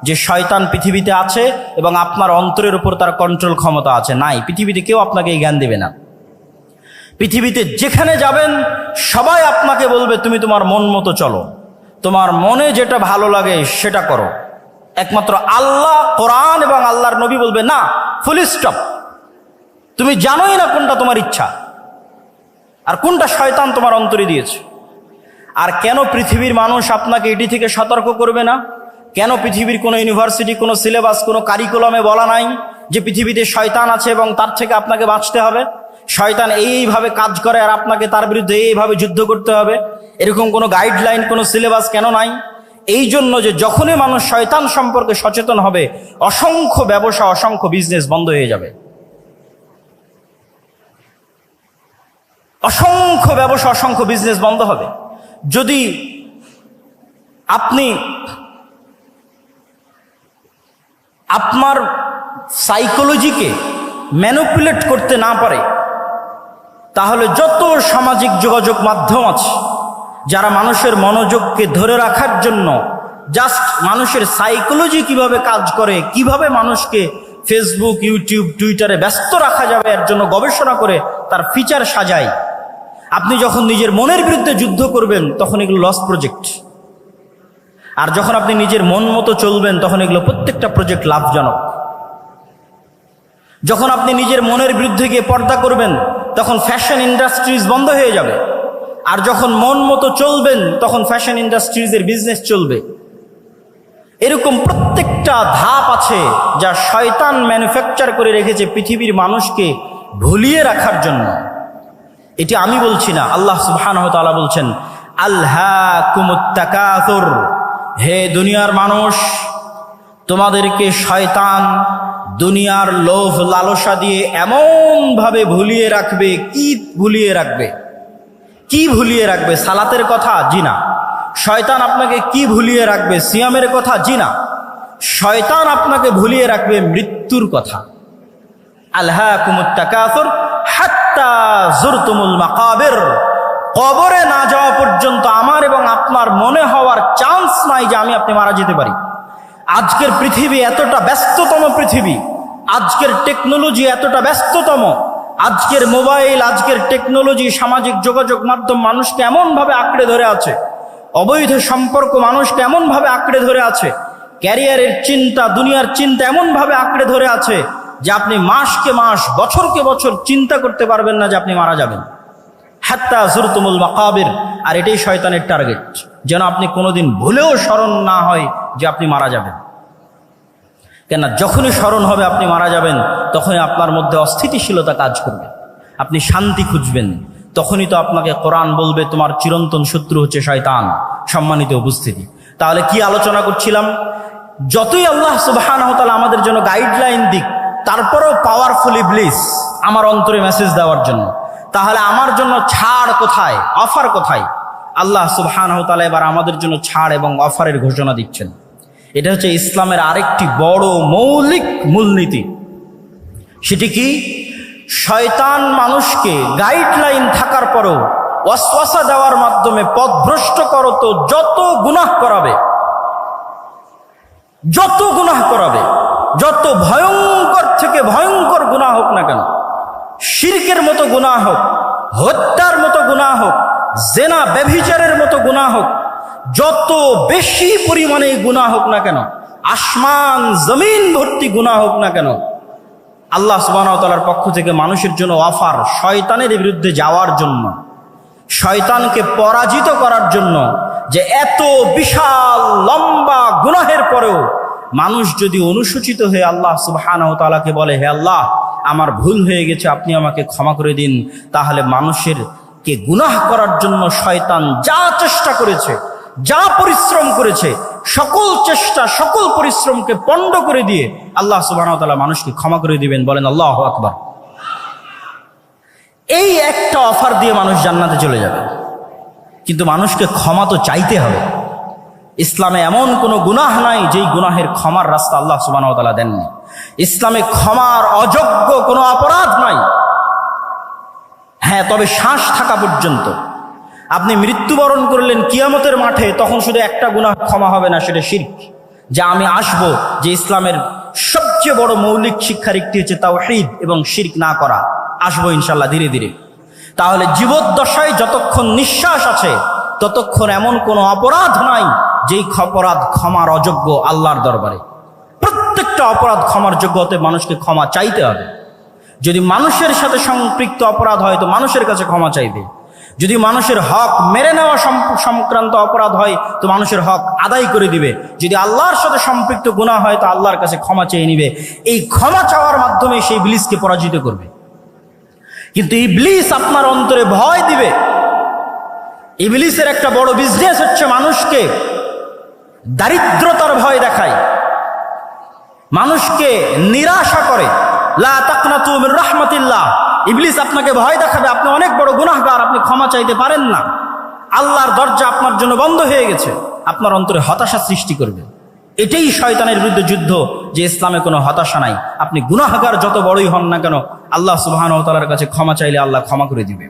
যে শয়তান পৃথিবীতে আছে এবং আপনার অন্তরের উপর তার কন্ট্রোল ক্ষমতা আছে। নাই, পৃথিবীতে কেউ আপনাকে এই জ্ঞান দেবে না। পৃথিবীতে যেখানে যাবেন সবাই আপনাকে বলবে তুমি তোমার মন মতো চলো, তোমার মনে যেটা ভালো লাগে সেটা করো। একমাত্র আল্লাহ, কোরআন এবং আল্লাহর নবী বলবে না, ফুল স্টপ। তুমি জানোই না কোনটা তোমার ইচ্ছা আর কোনটা শয়তান তোমার অন্তরে দিয়েছে। আর কেন পৃথিবীর মানুষ আপনাকে এটি থেকে সতর্ক করবে না? কেন পৃথিবীর কোনো ইউনিভার্সিটি, কোনো সিলেবাস, কোনো কারিকুলামে বলা নাই যে পৃথিবীতে শয়তান আছে এবং তার থেকে আপনাকে বাঁচতে হবে? শয়তান এইভাবে কাজ করে আর আপনাকে তার বিরুদ্ধে এইভাবে যুদ্ধ করতে হবে, এরকম কোনো গাইডলাইন, কোনো সিলেবাস কেন নাই? এই জন্য যে যখনই মানুষ শয়তান সম্পর্কে সচেতন হবে, অসংখ্য ব্যবসা, অসংখ্য বিজনেস বন্ধ হয়ে যাবে। অসংখ্য ব্যবসা, অসংখ্য বিজনেস বন্ধ হবে যদি আপনি আপনার সাইকোলজিকে ম্যানিপুলেট করতে না পারে। তাহলে যত সামাজিক যোগাযোগ মাধ্যম আছে, যারা মানুষের মনোযোগকে ধরে রাখার জন্য জাস্ট মানুষের সাইকোলজি কিভাবে কাজ করে, কিভাবে মানুষকে ফেসবুক, ইউটিউব, টুইটারে ব্যস্ত রাখা যাবে এর জন্য গবেষণা করে তার ফিচার সাজায়, আপনি যখন নিজের মনের বিরুদ্ধে যুদ্ধ করবেন তখন এগুলো লস প্রজেক্ট। আর যখন আপনি নিজের মন মতো চলবেন তখন এগুলো প্রত্যেকটা প্রজেক্ট লাভজনক। যখন আপনি নিজের মনের বিরুদ্ধে গিয়ে পর্দা করবেন তখন ফ্যাশন ইন্ডাস্ট্রিজ বন্ধ হয়ে যাবে। আর যখন মন মতো চলবেন তখন ফ্যাশন ইন্ডাস্ট্রিজের বিজনেস চলবে। এরকম প্রত্যেকটা ধাপ আছে যা শয়তান ম্যানুফ্যাকচার করে রেখেছে পৃথিবীর মানুষকে ভুলিয়ে রাখার জন্য। এটি আমি বলছি না, আল্লাহ সুবহানাহু ওয়া তাআলা বলছেন, আলহাকুমুত তাকাসুর, হে দুনিয়ার মানুষ, তোমাদেরকে শয়তান দুনিয়ার লোভ লালসা দিয়ে এমন ভাবে ভুলিয়ে রাখবে। কি ভুলিয়ে রাখবে? কি ভুলিয়ে রাখবে? সালাতের কথা? জি না। শয়তান আপনাকে কি ভুলিয়ে রাখবে? সিয়ামের কথা? জি না। শয়তান আপনাকে ভুলিয়ে রাখবে মৃত্যুর কথা। আলহাকুমুত তাকাসুর হাত্তা যুরতুমুল মাকাবির, কবরে না যাওয়া পর্যন্ত আমার এবং আপনার মনে হওয়ার চান্স নাই যে আমি আপনি মারা যেতে পারি। আজকের পৃথিবী এতটা ব্যস্ততম পৃথিবী, আজকের টেকনোলজি এতটা ব্যস্ততম, আজকের মোবাইল, আজকের টেকনোলজি, সামাজিক যোগাযোগ মাধ্যম মানুষকে এমনভাবে আঁকড়ে ধরে আছে, অবৈধ সম্পর্ক মানুষকে এমনভাবে আঁকড়ে ধরে আছে, ক্যারিয়ারের চিন্তা, দুনিয়ার চিন্তা এমনভাবে আঁকড়ে ধরে আছে যে আপনি মাসকে মাস বছরকে বছর চিন্তা করতে পারবেন না যে আপনি মারা যাবেন। হাত্তা যুরতুমুল মাকাবির, আর এটাই শয়তানের টার্গেট, যেন আপনি কোনোদিন ভুলেও স্মরণ না হয় যে আপনি মারা যাবেন। কেন, যখনই স্মরণ হবে আপনি মারা যাবেন, তখনই আপনার মধ্যে অস্থিতিশীলতা কাজ করবে, আপনি শান্তি খুঁজবেন। তখনই তো আপনাকে কোরআন বলবে তোমার চিরন্তন শত্রু হচ্ছে শয়তান। সম্মানিত উপস্থিতি, তাহলে কি আলোচনা করছিলাম? যতই আল্লাহ সুবহানাহু ওয়া তাআলা আমাদের জন্য গাইডলাইন দিক, তারপরেও পাওয়ারফুল ইবলিস আমার অন্তরে মেসেজ দেওয়ার জন্য। তাহলে আমার জন্য ছাড় কোথায়, অফার কোথায়? আল্লাহ সুবহানাহু ওয়া তাআলা এবার আমাদের জন্য ছাড় এবং অফারের ঘোষণা দিচ্ছেন। এটা হচ্ছে ইসলামের আরেকটি বড় মৌলিক মূলনীতি। সেটি কি? শয়তান মানুষকে গাইডলাইন থাকার পরও ওয়াসওয়াসা দেওয়ার মাধ্যমে পথভ্রষ্ট করতো যত গুনাহ করাবে, যত গুনাহ করাবে, যত ভয়ঙ্কর থেকে ভয়ঙ্কর গুনাহ হোক না কেন, শিরকের মতো গুনাহ হোক, হত্যার মতো গুনাহ হোক, জেনা ব্যভিচারের মতো গুনাহ হোক, যত বেশি পরিমাণে গুনাহ হোক না কেন, আসমান জমিন ভর্তি গুনাহ হোক না কেন, আল্লাহ সুবহানাহু ওয়া তাআলার পক্ষ থেকে মানুষের জন্য অফার শয়তানের বিরুদ্ধে যাওয়ার জন্য, শয়তানকে পরাজিত করার জন্য। যে এত বিশাল লম্বা গুনাহের পরেও মানুষ যদি অনুসূচিত হয়ে আল্লাহ সুবহানাহু ওয়া তাআলাকে বলে, হে আল্লাহ আমার ভুল হয়ে গেছে, আপনি আমাকে ক্ষমা করে দিন, তাহলে মানুষের কে গুনাহ করার জন্য শয়তান যা চেষ্টা করেছে, যা পরিশ্রম করেছে, সকল চেষ্টা সকল পরিশ্রমকে পণ্ড করে দিয়ে আল্লাহ সুবহানাহু ওয়া তাআলা মানুষকে ক্ষমা করে দিবেন। বলেন আল্লাহু আকবার। এই একটা অফার দিয়ে মানুষ জান্নাতে চলে যাবে, কিন্তু মানুষকে ক্ষমা তো চাইতে হবে। ইসলামে এমন কোনো গুনাহ নাই যেই গুনাহের ক্ষমার রাস্তা আল্লাহ সুবহানাহু ওয়া তাআলা দেননি। ইসলামে ক্ষমার অযোগ্য কোনো অপরাধ নাই। হ্যাঁ, তবে শ্বাস থাকা পর্যন্ত। আপনি মৃত্যুবরণ করলেন কিয়ামতের মাঠে, তখন শুধু একটা গুনাহ ক্ষমা হবে না, সেটা শিরক। যা আমি আসবো, যে ইসলামের সবচেয়ে বড় মৌলিক শিক্ষার একটি হচ্ছে তাওহীদ এবং শিরক না করা। আসবো ইনশাল্লাহ ধীরে ধীরে। তাহলে জীবদ্দশায় যতক্ষণ নিঃশ্বাস আছে ততক্ষণ এমন কোনো অপরাধ নাই যেই অপরাধ ক্ষমার অযোগ্য আল্লাহর দরবারে। প্রত্যেকটা অপরাধ ক্ষমার যোগ্য হতে মানুষকে ক্ষমা চাইতে হবে। যদি মানুষের সাথে সম্পৃক্ত অপরাধ হয় তো মানুষের কাছে ক্ষমা চাইবে। যদি মানুষের হক মেরে নেওয়া সংক্রান্ত অপরাধ হয় তো মানুষের হক আদায় করে দিবে। যদি আল্লাহর সাথে সম্পৃক্ত গুনাহ হয় তো আল্লাহর কাছে ক্ষমা চেয়ে নিবে। এই ক্ষমা চাওয়ার মাধ্যমে সেই ইবলিসকে পরাজিত করবে। কিন্তু ইবলিস আপনার অন্তরে ভয় দিবে। ইবলিসের একটা বড় বিজনেস হচ্ছে মানুষকে দারিদ্রতার ভয় দেখায়, মানুষকে নিরাশা করে। লা তাকনাতু মির রাহমাতিল্লাহ। ইবলিস আপনাকে ভয় দেখাবে আপনি অনেক বড় গুনাহগার, আপনি ক্ষমা চাইতে পারেন না, আল্লাহর দরজা আপনার জন্য বন্ধ হয়ে গেছে। আপনার অন্তরে হতাশা সৃষ্টি করবে। এটাই শয়তানের বিরুদ্ধে যুদ্ধ, যে ইসলামে কোনো হতাশা নাই। আপনি গুনাহগার যত বড়ই হন না কেন, আল্লাহ সুবহানাহু ওয়া তাআলার কাছে ক্ষমা চাইলে আল্লাহ ক্ষমা করে দিবে।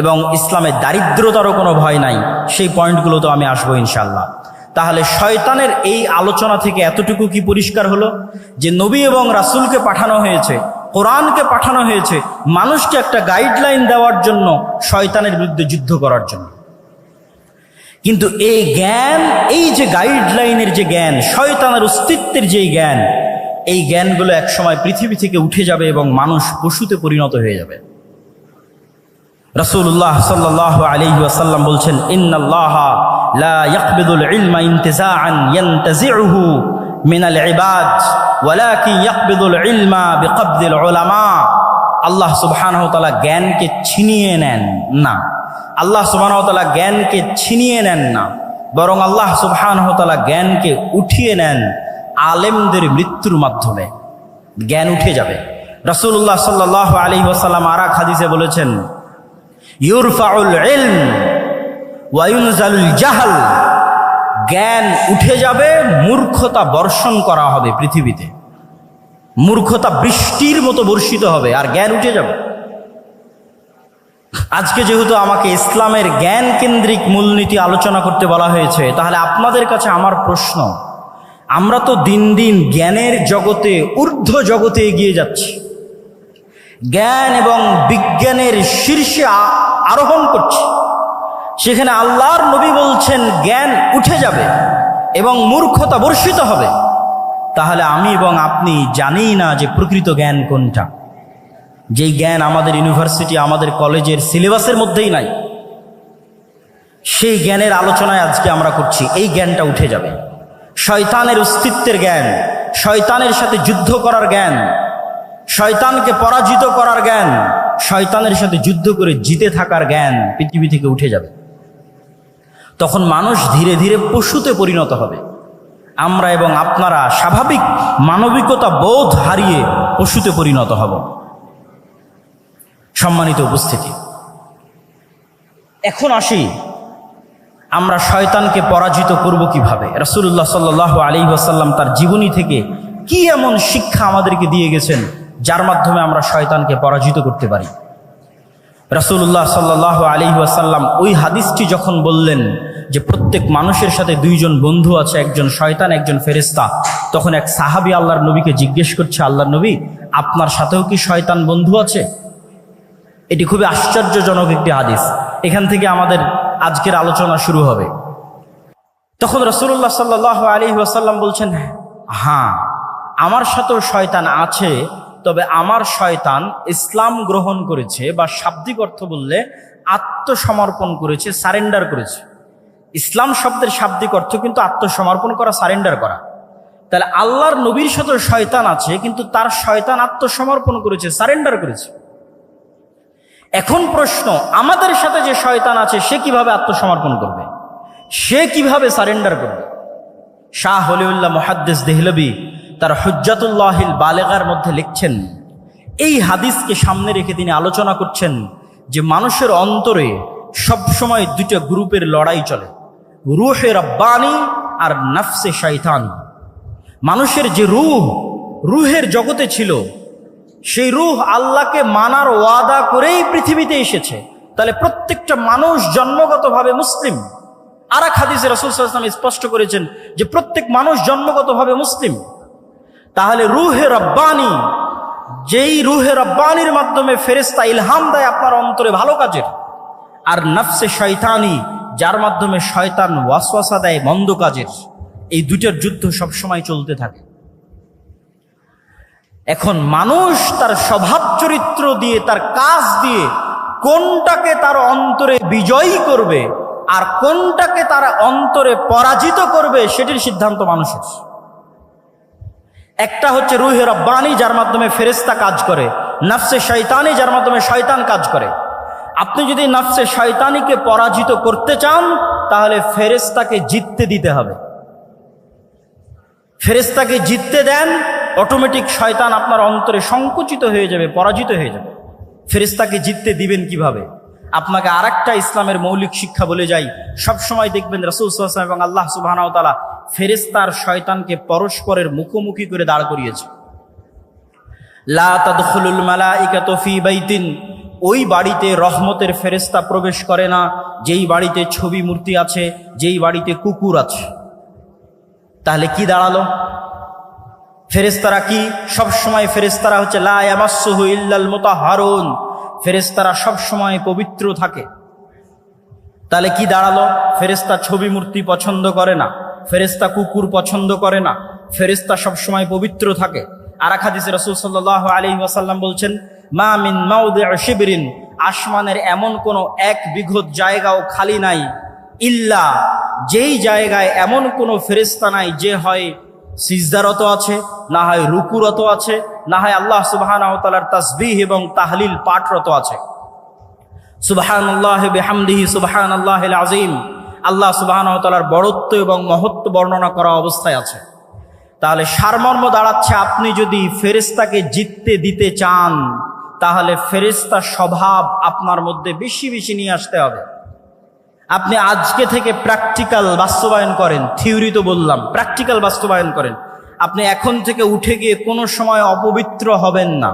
এবং ইসলামে দারিদ্রতারও কোনো ভয় নাই। সেই পয়েন্টগুলো তো আমি আসবো ইনশাআল্লাহ। তাহলে শয়তানের এই আলোচনা থেকে এতটুকু কি পরিষ্কার হলো যে নবী এবং রাসূলকে পাঠানো হয়েছে, কোরআনকে পাঠানো হয়েছে মানুষকে একটা গাইডলাইন দেওয়ার জন্য, শয়তানের বিরুদ্ধে যুদ্ধ করার জন্য। কিন্তু এই জ্ঞান, এই যে গাইডলাইনের যে জ্ঞান, শয়তানের অস্তিত্বের যে জ্ঞান, এই জ্ঞানগুলো একসময় পৃথিবী থেকে উঠে যাবে এবং মানুষ পশুতে পরিণত হয়ে যাবে। রাসূলুল্লাহ সাল্লাল্লাহু আলাইহি ওয়াসাল্লাম বলছেন, ইন্নাল্লাহা লা ইয়াকবিদুল ইলমা ইনতিজাআন ইয়ানতাজিউহু মিনাল ইবাদ ওয়ালাকিন ইয়াকবিদুল ইলমা বিকবদিল উলামা। আল্লাহ সুবহানাহু ওয়া তাআলা জ্ঞানকে ছিনিয়ে নেন না। আল্লাহ সুবহানাহু ওয়া তাআলা জ্ঞানকে ছিনিয়ে নেন না, বরং আল্লাহ সুবহানাহু ওয়া তাআলা জ্ঞানকে উঠিয়ে নেন আলেমদের মৃত্যুর মাধ্যমে। জ্ঞান উঠে যাবে। রাসূলুল্লাহ সাল্লাল্লাহু আলাইহি ওয়াসাল্লাম আর এক হাদিসে বলেছেন, ইউরফাউল ইলম ওয়া ইউনজালুল জাহল। জ্ঞান উঠে যাবে, মূর্খতা বর্ষণ করা হবে পৃথিবীতে। মূর্খতা বৃষ্টির মতো বর্ষিত হবে আর জ্ঞান উঠে যাবে। আজকে যেহেতু আমাকে ইসলামের জ্ঞান কেন্দ্রিক মূলনীতি আলোচনা করতে বলা হয়েছে, তাহলে আপনাদের কাছে আমার প্রশ্ন, আমরা তো দিন দিন জ্ঞানের জগতে, ঊর্ধ্ব জগতে এগিয়ে যাচ্ছি, জ্ঞান এবং বিজ্ঞানের শীর্ষে আরোহণ করছি। সেখানে আল্লাহর নবী বলছেন জ্ঞান উঠে যাবে এবং মূর্খতা বর্ষিত হবে। তাহলে আমি এবং আপনি জানি না যে প্রকৃত জ্ঞান কোনটা। যেই জ্ঞান আমাদের ইউনিভার্সিটি, আমাদের কলেজের সিলেবাসের মধ্যেই নাই, সেই জ্ঞানের আলোচনায় আজকে আমরা করছি। এই জ্ঞানটা উঠে যাবে। শয়তানের অস্তিত্বের জ্ঞান, শয়তানের সাথে যুদ্ধ করার জ্ঞান, শয়তানকে পরাজিত করার জ্ঞান, শয়তানের সাথে যুদ্ধ করে জিতে থাকার জ্ঞান পৃথিবী থেকে উঠে যাবে। তখন মানুষ ধীরে ধীরে পশুতে পরিণত হবে। আমরা এবং আপনারা স্বাভাবিক মানবিকতা বোধ হারিয়ে পশুতে পরিণত হব। সম্মানিত উপস্থিতি, এখন আসি আমরা শয়তানকে পরাজিত করব কিভাবে। রাসূলুল্লাহ সাল্লাল্লাহু আলাইহি ওয়াসাল্লাম তার জীবনী থেকে কি এমন শিক্ষা আমাদেরকে দিয়ে গেছেন যার মাধ্যমে আমরা শয়তানকে পরাজিত করতে পারি। রাসূলুল্লাহ সাল্লাল্লাহু আলাইহি ওয়াসাল্লাম ওই হাদিসটি যখন বললেন যে প্রত্যেক মানুষের সাথে দুইজন বন্ধু আছে, একজন শয়তান, একজন ফেরেশতা, তখন এক সাহাবী আল্লাহর নবীকে জিজ্ঞেস করছে, আল্লাহর নবী, আপনার সাথেও কি শয়তান বন্ধু আছে? এটি খুবই আশ্চর্যজনক একটি হাদিস। এখান থেকে আমাদের আজকের আলোচনা শুরু হবে। তখন রাসূলুল্লাহ সাল্লাল্লাহু আলাইহি ওয়াসাল্লাম বলছেন, হ্যাঁ, আমার সাথেও শয়তান আছে, তবে আমার শয়তান ইসলাম গ্রহণ করেছে, বা শাব্দিক অর্থ বললে আত্মসমর্পণ করেছে, সারেন্ডার করেছে। ইসলাম শব্দের শাব্দিক অর্থ কিন্তু আত্মসমর্পণ করা, সারেন্ডার করা। তাহলে আল্লাহর নবীর সাথেও শয়তান আছে, কিন্তু তার শয়তান আত্মসমর্পণ করেছে, সারেন্ডার করেছে। এখন প্রশ্ন, আমাদের সাথে যে শয়তান আছে সে কিভাবে আত্মসমর্পণ করবে, সে কিভাবে সারেন্ডার করবে? শাহ ওলিউল্লাহ মুহাদ্দিস দেহলভী তার হুজ্জাতুল্লাহিল বালেগার মধ্যে লিখছেন, এই হাদিসকে সামনে রেখে তিনি আলোচনা করছেন যে মানুষের অন্তরে সবসময় দুইটা গ্রুপের লড়াই চলে, রূহে রব্বানি আর নফসে শয়তানি। মানুষের যে রুহের জগতে ছিল, সেই রূহ আল্লাহকে মানার ওয়াদা করেই পৃথিবীতে এসেছে। তাহলে প্রত্যেকটা মানুষ জন্মগতভাবে মুসলিম। আর এক হাদিসে রাসূল সাল্লাল্লাহু আলাইহি ওয়াসাল্লাম স্পষ্ট করেছেন যে প্রত্যেক মানুষ জন্মগতভাবে মুসলিম। তাহলে রূহে রব্বানি, যেই রূহে রব্বানির মাধ্যমে ফেরেশতা ইলহাম দেয় আপনার অন্তরে ভালো কাজের, আর নফসে শয়তানি, যার মাধ্যমে শয়তান ওয়াসওয়াসা দেয় মন্দ কাজের, এই দুইটার যুদ্ধ সবসময় চলতে থাকে। এখন মানুষ তার স্বভাব চরিত্র দিয়ে, তার কাজ দিয়ে কোনটাকে তার অন্তরে বিজয়ী করবে আর কোনটাকে তার অন্তরে পরাজিত করবে, সেটির সিদ্ধান্ত মানুষের। একটা হচ্ছে রূহে রব্বানি, যার মাধ্যমে ফেরেশতা কাজ করে, নফসে শয়তানি, যার মাধ্যমে শয়তান কাজ করে। আপনি যদি নফসে শয়তানিকে পরাজিত করতে চান, তাহলে ফেরেশতাকে জিততে দিতে হবে। ফেরেশতাকে জিততে দেন, অটোমেটিক শয়তান আপনার অন্তরে সংকুচিত হয়ে যাবে, পরাজিত হয়ে যাবে। ফেরেশতাকে জিততে দিবেন কিভাবে? আপনাকে আরেকটা ইসলামের মৌলিক শিক্ষা বলে যাই। সবসময় দেখবেন রাসূল সাল্লাল্লাহু আলাইহি ওয়াসাল্লাম এবং আল্লাহ সুবহানাহু ওয়া তাআলা ফেরেশতার শয়তানকে পরস্পরের মুখোমুখি করে দাঁড় করিয়েছে। লা তাদখুলুল মালাইকাতু ফি বাইতিন, ওই বাড়িতে রহমতের ফেরেশতা প্রবেশ করে না যেই বাড়িতে ছবি মূর্তি আছে, যেই বাড়িতে কুকুর আছে। তাহলে কি দাঁড়ালো? ফেরেশতারা কি সবসময়, ফেরেশতারা হচ্ছে লা ইয়ামাসসুহু ইল্লাল মুতাহহারুন, ফেরেশতারা সবসময় পবিত্র থাকে। তাহলে কি দাঁড়ালো? ফেরেশতা ছবি মূর্তি পছন্দ করে না, ফেরেশতা কুকুর পছন্দ করে না, ফেরেশতা সবসময় পবিত্র থাকে। আর এক হাদিসে রাসূল সাল্লাল্লাহু আলাইহি ওয়াসাল্লাম বলছেন, মা মিন মাওদিউ শিবরিন, আসমানের এমন কোনো এক বিঘত জায়গাও খালি নাই, ইল্লা, যেই জায়গায় এমন কোনো ফেরেশতা নাই যে হয় সিজদারত আছে, না হয় রুকুরত আছে, না হয় আল্লাহ সুবহানাহু ওয়া তাআলার তাসবিহ এবং তাহলিল পাঠরত আছে। সুবহানাল্লাহি বিহামদিহি সুবহানাল্লাহিল আযীম, আল্লাহ সুবহানাহু ওয়া তাআলার বড়ত্ব এবং মহত্ব বর্ণনা করা অবস্থায় আছে। তাহলে সারমর্ম দাঁড়াচ্ছে, আপনি যদি ফেরেশতাকে জিততে দিতে চান, তাহলে ফেরেশতার স্বভাব আপনার মধ্যে বেশি বেশি নিয়ে আসতে হবে। আপনি আজকে থেকে প্র্যাকটিক্যাল বাস্তবায়ন করেন, থিওরি তো বললাম, প্র্যাকটিক্যাল বাস্তবায়ন করেন। আপনি এখন থেকে উঠে গিয়ে কোনো সময় অপবিত্র হবেন না,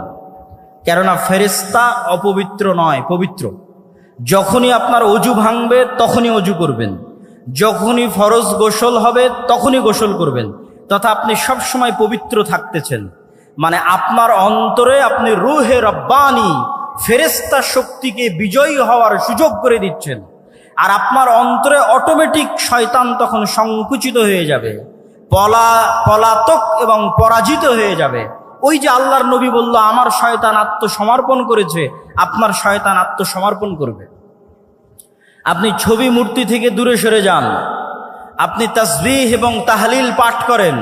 কেননা ফেরেশতা অপবিত্র নয়, পবিত্র। যখনই আপনার অজু ভাঙবে তখনই অজু করবেন, যখনই ফরজ গোসল হবে তখনই গোসল করবেন, তথা আপনি সব সময় পবিত্র থাকতেছেন। মানে আপনার অন্তরে আপনি রূহে রব্বানি, ফেরেশতা শক্তিকে বিজয়ী হওয়ার সুযোগ করে দিচ্ছেন। আর আপনার অন্তরে অটোমেটিক শয়তান তখন সংকুচিত হয়ে যাবে, পলাতক এবং পরাজিত হয়ে যাবে। ওই যে আল্লাহর নবী বলল আমার শয়তান আত্মসমর্পণ করেছে, আপনার শয়তান আত্মসমর্পণ করবে। আপনি ছবি মূর্তি থেকে দূরে সরে যান, আপনি তাসবিহ এবং তাহলিল পাঠ করেন,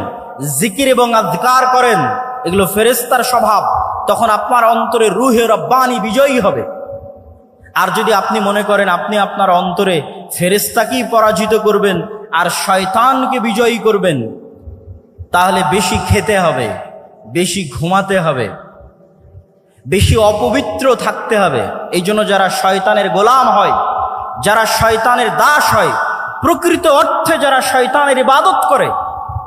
জিকির এবং আযকার করেন, এগুলো ফেরেশতার স্বভাব। তখন আপনার অন্তরে রূহে রব্বানি বিজয়ী হবে। আর যদি আপনি মনে করেন আপনি আপনার অন্তরে ফেরেশতাকেই পরাজিত করবেন আর শয়তানকে বিজয়ী করবেন, তাহলে বেশি খেতে হবে, বেশি ঘুমাতে হবে, বেশি অপবিত্র থাকতে হবে। এই জন্য যারা শয়তানের গোলাম হয়, যারা শয়তানের দাস হয়, প্রকৃত অর্থে যারা শয়তানের ইবাদত করে,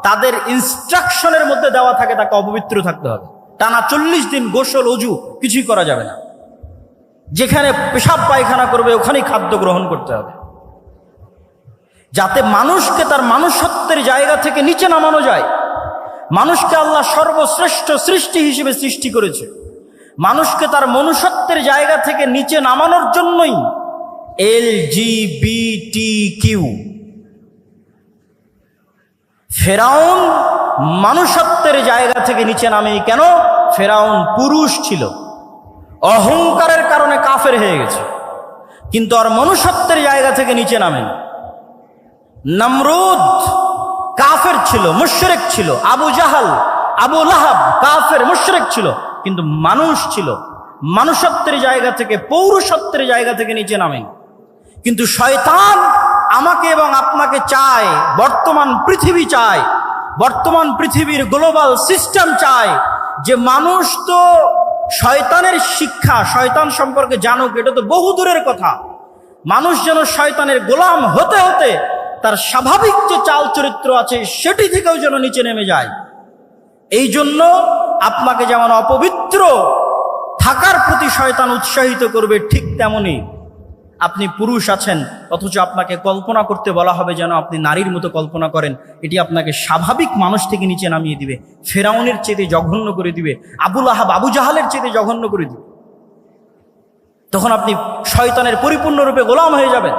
তাদের ইনস্ট্রাকশনের মধ্যে দেওয়া থাকে তাকে অপবিত্র থাকতে হবে। টানা 40 দিন গোসল অজু কিছুই করা যাবে না। যেখানে পেশাব পায়খানা করবে ওখানেই খাদ্য গ্রহণ করতে হবে, যাতে মানুষকে তার মনুষ্যত্বের জায়গা থেকে নিচে নামানো যায়। মানুষকে আল্লাহ সর্বশ্রেষ্ঠ সৃষ্টি হিসেবে সৃষ্টি করেছে। মানুষকে তার মনুষ্যত্বের জায়গা থেকে নিচে নামানোর জন্যই LGBTQ। ফেরাউন মানুষত্বের জায়গা থেকে নিচে নামেনি কেন? ফেরাউন পুরুষ ছিল, অহংকারের কারণে কাফের হয়ে গেছে, কিন্তু আর মনুষ্যত্বের জায়গা থেকে নিচে নামেনি। নমরুদ কাফের ছিল, মুশরিক ছিল। আবু জাহাল, আবু লাহাব কাফের মুশরিক ছিল, কিন্তু মানুষ ছিল। মানুষত্বের জায়গা থেকে, পৌরুষত্বের জায়গা থেকে নিচে নামেনি। কিন্তু শয়তান আমাকে এবং আপনাকে চায়, বর্তমান পৃথিবী চায়, বর্তমান পৃথিবীর গ্লোবাল সিস্টেম চায় যে মানুষ তো শয়তানের শিক্ষা, শয়তান সম্পর্কে জানুক, এটা তো বহু দূরের কথা। মানুষ যেন শয়তানের গোলাম হতে হতে তার স্বাভাবিক যে চাল চরিত্র আছে সেটি থেকেও যেন নিচে নেমে যায়। এই জন্য আপনাকে যেমন অপবিত্র থাকার প্রতি শয়তান উৎসাহিত করবে, ঠিক তেমনি আপনি পুরুষ আছেন অথচ আপনাকে কল্পনা করতে বলা হবে যেন আপনি নারীর মতো কল্পনা করেন। এটি আপনাকে স্বাভাবিক মানুষ থেকে নিচে নামিয়ে দিবে, ফেরাউনের চেয়ে জঘন্য করে দিবে, আবু লাহাব আবু জাহালের চেয়ে জঘন্য করে দিবে। তখন আপনি শয়তানের পরিপূর্ণরূপে গোলাম হয়ে যাবেন।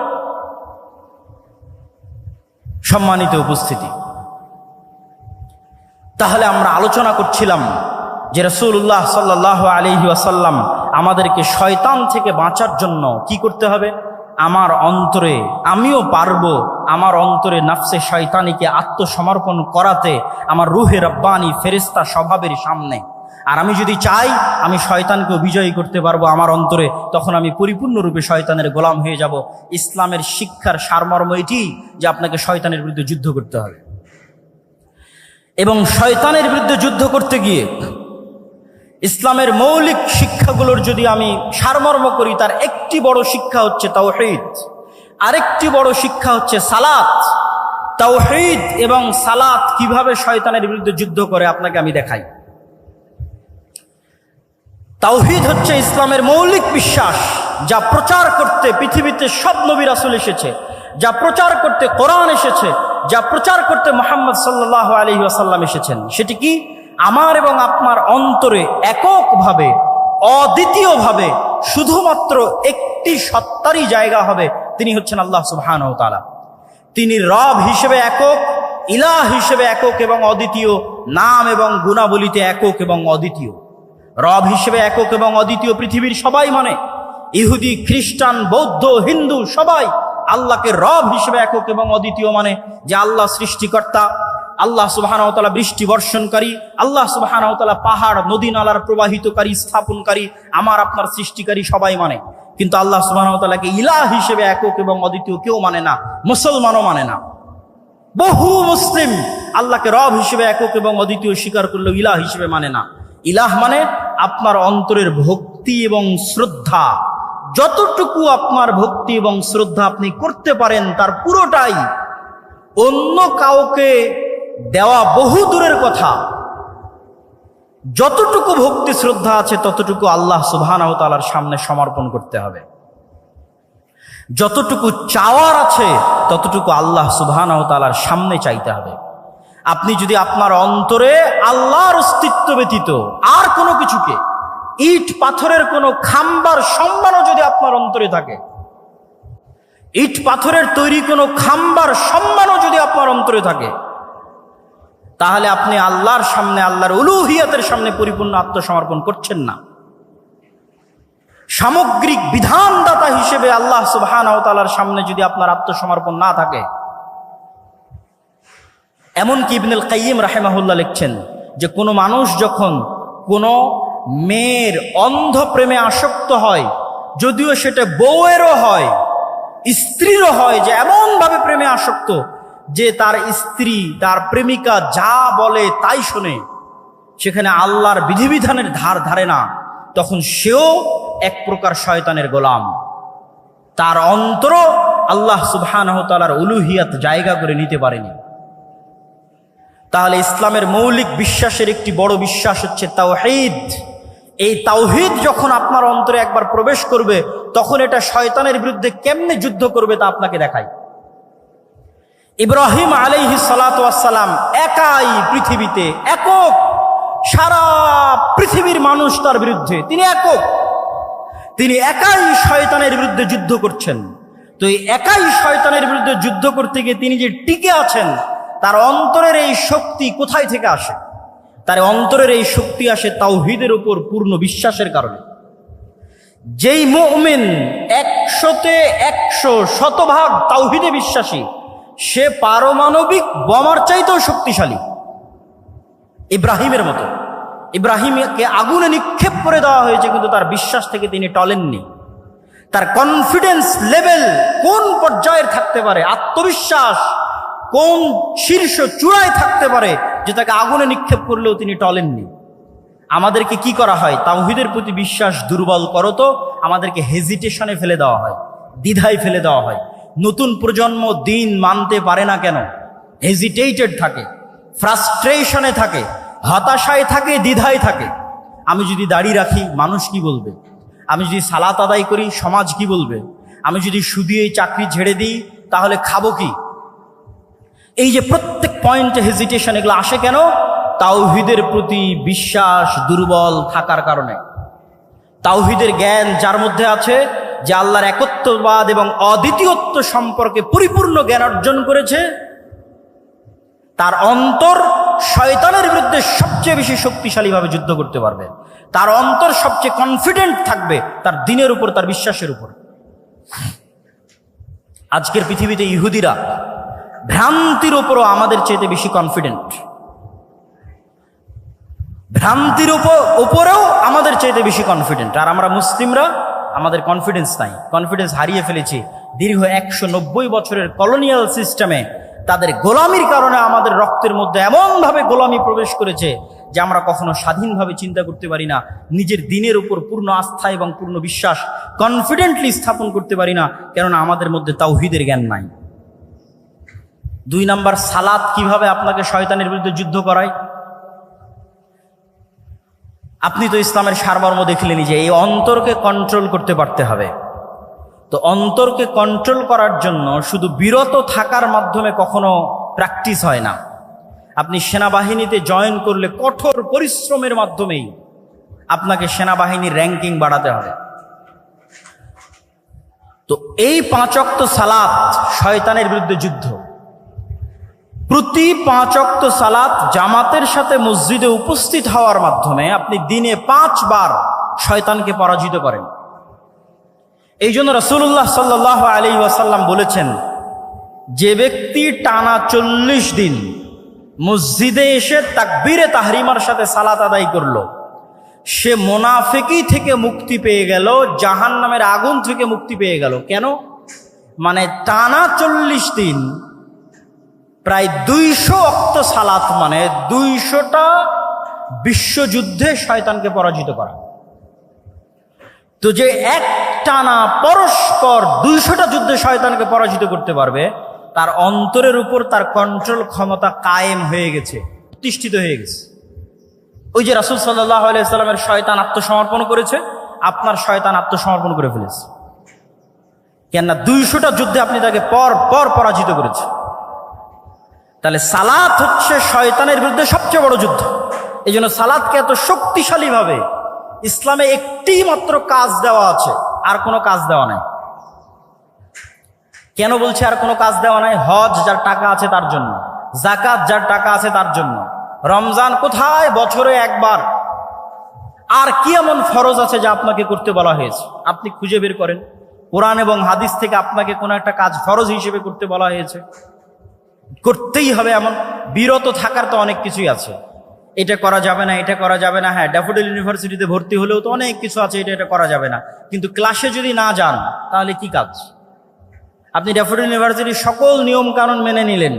সম্মানিত উপস্থিতি, তাহলে আমরা আলোচনা করছিলাম যে রাসূলুল্লাহ সাল্লাল্লাহু আলাইহি ওয়াসাল্লাম আমাদেরকে শয়তান থেকে বাঁচার জন্য কি করতে হবে? আমার অন্তরে, আমিও পারবো আমার অন্তরে নফসে শয়তানিকে আত্মসমর্পণ করাতে, আমার রূহে রব্বানি ফেরেশতা স্বভাবের সামনে। আর আমি যদি চাই আমি শয়তানকেও বিজয়ী করতে পারবো আমার অন্তরে, তখন আমি পরিপূর্ণরূপে শয়তানের গোলাম হয়ে যাব। ইসলামের শিক্ষার সারমর্ম এটি যে আপনাকে শয়তানের বিরুদ্ধে যুদ্ধ করতে হবে। এবং শয়তানের বিরুদ্ধে যুদ্ধ করতে গিয়ে ইসলামের মৌলিক শিক্ষাগুলোর যদি আমি সারমর্ম করি, তার একটি বড় শিক্ষা হচ্ছে তাওহীদ, আরেকটি বড় শিক্ষা হচ্ছে সালাত। তাওহীদ এবং সালাত কিভাবে শয়তানের বিরুদ্ধে যুদ্ধ করে আপনাকে আমি দেখাই। তাওহীদ হচ্ছে ইসলামের মৌলিক বিশ্বাস, যা প্রচার করতে পৃথিবীতে সব নবী রাসূল এসেছে, যা প্রচার করতে কোরআন এসেছে, যা প্রচার করতে মুহাম্মদ সাল্লাল্লাহু আলাইহি ওয়াসাল্লাম এসেছেন। সেটি কি? আমার এবং আপনার অন্তরে এককভাবে, অদ্বিতীয়ভাবে শুধুমাত্র একটি সত্তারই জায়গা হবে, তিনি হচ্ছেন আল্লাহ সুবহানাহু ওয়া তাআলা। তিনি রব হিসেবে একক, ইলাহ হিসেবে একক এবং অদ্বিতীয়, নাম এবং গুণাবলীতে একক এবং অদ্বিতীয়। রব হিসেবে একক এবং অদ্বিতীয় পৃথিবীর সবাই মানে, ইহুদি, খ্রিস্টান, বৌদ্ধ, হিন্দু সবাই আল্লাহকে রব হিসেবে একক এবং অদ্বিতীয় মানে, যে আল্লাহ সৃষ্টিকর্তা, আল্লাহ সুবহানাহু ওয়া তাআলা বৃষ্টি বর্ষণকারী, আল্লাহ সুবহানাহু ওয়া তাআলা পাহাড় নদী নালার প্রবাহিতকারী, স্থাপনকারী, আমার আপনার সৃষ্টিকারী সবাই মানে। কিন্তু আল্লাহ সুবহানাহু ওয়া তাআলাকে ইলাহ হিসেবে একক এবং অদ্বিতীয় কেউ মানে না, মুসলমানও মানে না। বহু মুসলিম আল্লাহকে রব হিসেবে একক এবং অদ্বিতীয় স্বীকার করলেও ইলাহ হিসেবে মানে না। ইলাহ মানে আপনার অন্তরের ভক্তি এবং শ্রদ্ধা, যতটুকু আপনার ভক্তি এবং শ্রদ্ধা আপনি করতে পারেন তার পুরোটাই, অন্য কাউকে দেওয়া বহু দূরের কথা। যতটুকু ভক্তি শ্রদ্ধা আছে ততটুকু আল্লাহ সুবহানাহু ওয়া তাআলার সামনে সমর্পণ করতে হবে। যতটুকু চাওয়ার আছে ততটুকু আল্লাহ সুবহানাহু ওয়া তাআলার সামনে চাইতে হবে। আপনি যদি আপনার অন্তরে আল্লাহর অস্তিত্ব ব্যতীত আর কোনো কিছুকে, ইট পাথরের কোনো খাম্বার সম্মানও যদি আপনার অন্তরে থাকে, ইট পাথরের তৈরি কোনো খাম্বার সম্মানও যদি আপনার অন্তরে থাকে, তাহলে আপনি আল্লাহর সামনে, আল্লাহর উলুহিয়াতের সামনে পরিপূর্ণ আত্মসমর্পণ করছেন না। সামগ্রিক বিধানদাতা হিসেবে আল্লাহ সুবহানাহু ওয়া তাআলার সামনে যদি আপনার আত্মসমর্পণ না থাকে, এমনকি ইবনুল কাইয়িম রাহিমাহুল্লাহ লিখছেন যে কোনো মানুষ যখন কোনো মেয়ের অন্ধ প্রেমে আসক্ত হয়, যদিও সেটা বউয়েরও হয়, স্ত্রীরও হয়, যে এমনভাবে প্রেমে আসক্ত যে তার স্ত্রী, তার প্রেমিকা যা বলে তাই শোনে, সেখানে আল্লাহর বিধিবিধানের ধার ধারে না, তখন সেও এক প্রকার শয়তানের গোলাম। তার অন্তর আল্লাহ সুবহানাহু ওয়া তাআলার উলুহিয়াত জায়গা করে নিতে পারেনি। তাহলে ইসলামের মৌলিক বিশ্বাসের একটি বড় বিশ্বাস হচ্ছে তাওহীদ। এই তাওহীদ যখন আপনার অন্তরে একবার প্রবেশ করবে, তখন এটা শয়তানের বিরুদ্ধে কেমনে যুদ্ধ করবে তা আপনাকে দেখায়। ইব্রাহিম আলাইহিস সালাতু ওয়াস সালাম একাই পৃথিবীতে, একক, সারা পৃথিবীর মানুষ তার বিরুদ্ধে, তিনি একক, তিনি একাই শয়তানের বিরুদ্ধে যুদ্ধ করছেন। তো এই একাই শয়তানের বিরুদ্ধে যুদ্ধ করতে গিয়ে তিনি যে টিকে আছেন, তার অন্তরের এই শক্তি কোথায় থেকে আসে? তার অন্তরের এই শক্তি আসে তাওহীদের উপর পূর্ণ বিশ্বাসের কারণে। যেই মুমিন 100% শতভাগ তাওহীদে বিশ্বাসী, সে পারমাণবিক বোমার চাইতেও শক্তিশালী। ইব্রাহিমের মতো, ইব্রাহিমকে আগুনে নিক্ষেপ করে দেওয়া হয়েছে, কিন্তু তার বিশ্বাস থেকে তিনি টলেননি। তার কনফিডেন্স লেভেল কোন পর্যায়ের থাকতে পারে, আত্মবিশ্বাস কোন শীর্ষ চূড়ায় থাকতে পারে যে তাকে আগুনে নিক্ষেপ করলেও তিনি টলেননি। আমাদেরকে কি করা হয়? তাওহীদের প্রতি বিশ্বাস দুর্বল করো তো আমাদেরকে হেজিটেশনে ফেলে দেওয়া হয়, দ্বিধায় ফেলে দেওয়া হয়। নতুন প্রজন্ম দিন মানতে পারে না কেন? হেজিটেটেড থাকে, ফ্রাস্ট্রেশনে থাকে, হতাশায় থাকে, দ্বিধায় থাকে। আমি যদি দাড়ি রাখি মানুষ কি বলবে? আমি যদি সালাত আদায় করি সমাজ কি বলবে? আমি যদি শুধু এই চাকরি ছেড়ে দিই তাহলে খাবো কি? এই যে প্রত্যেক পয়েন্টে হেজিটেশন, এগুলো আসে কেন? তাওহীদের প্রতি বিশ্বাস দুর্বল থাকার কারণে। তাওহীদের জ্ঞান যার মধ্যে আছে, যে আল্লাহর একত্ববাদ এবং অদ্বিতীয়ত্ব সম্পর্কে পরিপূর্ণ জ্ঞান অর্জন করেছে, তার অন্তর শয়তানের বিরুদ্ধে সবচেয়ে বেশি শক্তিশালীভাবে যুদ্ধ করতে পারবে। তার অন্তর সবচেয়ে কনফিডেন্ট থাকবে তার দ্বীনের উপর, তার বিশ্বাসের উপর। আজকের পৃথিবীতে ইহুদিরা ভ্রান্তির উপরও আমাদের চেয়ে বেশি কনফিডেন্ট, ভ্রান্তির উপরেও আমাদের চেয়ে বেশি কনফিডেন্ট। আর আমরা মুসলিমরা, আমাদের কনফিডেন্স নাই, কনফিডেন্স হারিয়ে ফেলেছি। দীর্ঘ 190 বছরের কলোনিয়াল সিস্টেমে তাদের গোলামির কারণে আমাদের রক্তের মধ্যে এমনভাবে গোলামি প্রবেশ করেছে যে আমরা কখনো স্বাধীনভাবে চিন্তা করতে পারি না, নিজের দ্বীনের উপর পূর্ণ আস্থা এবং পূর্ণ বিশ্বাস কনফিডেন্টলি স্থাপন করতে পারি না, কেননা আমাদের মধ্যে তাওহীদের জ্ঞান নাই। 2 নাম্বার, সালাত কিভাবে আপনাকে শয়তানের বিরুদ্ধে যুদ্ধ করায়? আপনি তো ইসলামের সারমর্ম দেখলেনি যে এই অন্তরকে কন্ট্রোল করতে পারতে হবে। তো অন্তরকে কন্ট্রোল করার জন্য শুধু বিরত থাকার মাধ্যমে কখনো প্র্যাকটিস হয় না। আপনি সেনাবাহিনীতে জয়েন করলে কঠোর পরিশ্রমের মাধ্যমেই আপনাকে সেনাবাহিনীর র্যাঙ্কিং বাড়াতে হবে। তো এই 5 ওয়াক্ত সালাত শয়তানের বিরুদ্ধে যুদ্ধ। প্রতি 5 ওয়াক্ত সালাত জামাতের সাথে মসজিদে উপস্থিত হওয়ার মাধ্যমে আপনি দিনে 5 বার শয়তানকে পরাজিত করেন। এই জন্য রাসূলুল্লাহ সাল্লাল্লাহু আলাইহি ওয়াসাল্লাম বলেছেন, যে ব্যক্তি টানা 40 দিন মসজিদে এসে তাকবীরে তাহরিমার সাথে সালাত আদায় করলো, সে মুনাফিকি থেকে মুক্তি পেয়ে গেল, জাহান্নামের আগুন থেকে মুক্তি পেয়ে গেল। কেন? মানে টানা 40 দিন প্রায় 200 ওয়াক্ত সালাত, মানে 200টা বিশ্বযুদ্ধে শয়তানকে পরাজিত করা। তো যে এক টানা পরস্পর 200টা যুদ্ধে শয়তানকে পরাজিত করতে পারবে, তার অন্তরের উপর তার কন্ট্রোল ক্ষমতা কায়েম হয়ে গেছে, প্রতিষ্ঠিত হয়ে গেছে। ওই যে রাসূল সাল্লাল্লাহু আলাইহি ওয়াসাল্লামের শয়তান আত্মসমর্পণ করেছে, আপনার শয়তান আত্মসমর্পণ করে ফেলেছে। কেননা 200টা যুদ্ধে আপনি তাকে পর পর পরাজিত করেছে। তাহলে সালাত হচ্ছে শয়তানের বিরুদ্ধে সবচেয়ে বড় যুদ্ধ। এই জন্য সালাতকে এত শক্তিশালীভাবে ইসলামে একটি মাত্র কাজ দেওয়া আছে, আর কোনো কাজ দেওয়া নাই। কেন বলছে আর কোনো কাজ দেওয়া নাই? হজ যার টাকা আছে তার জন্য, যাকাত যার টাকা আছে তার জন্য, রমজান কোথায়? বছরে একবার। আর কি এমন ফরজ আছে যা আপনাকে করতে বলা হয়েছে? আপনি খুঁজে বের করেন কোরআন এবং হাদিস থেকে আপনাকে কোনো একটা কাজ ফরজ হিসেবে করতে বলা হয়েছে, করতেই হবে এমন। বিরত থাকার তো অনেক কিছুই আছে, এটা করা যাবে না, এটা করা যাবে না। হ্যাঁ, ড্যাফোডিল ইউনিভার্সিটিতে ভর্তি হলেও তো অনেক কিছু আছে, এটা করা যাবে না। কিন্তু ক্লাসে যদি না যান তাহলে কি কাজ? আপনি ড্যাফোডিল ইউনিভার্সিটির সকল নিয়ম কানুন মেনে নিলেন,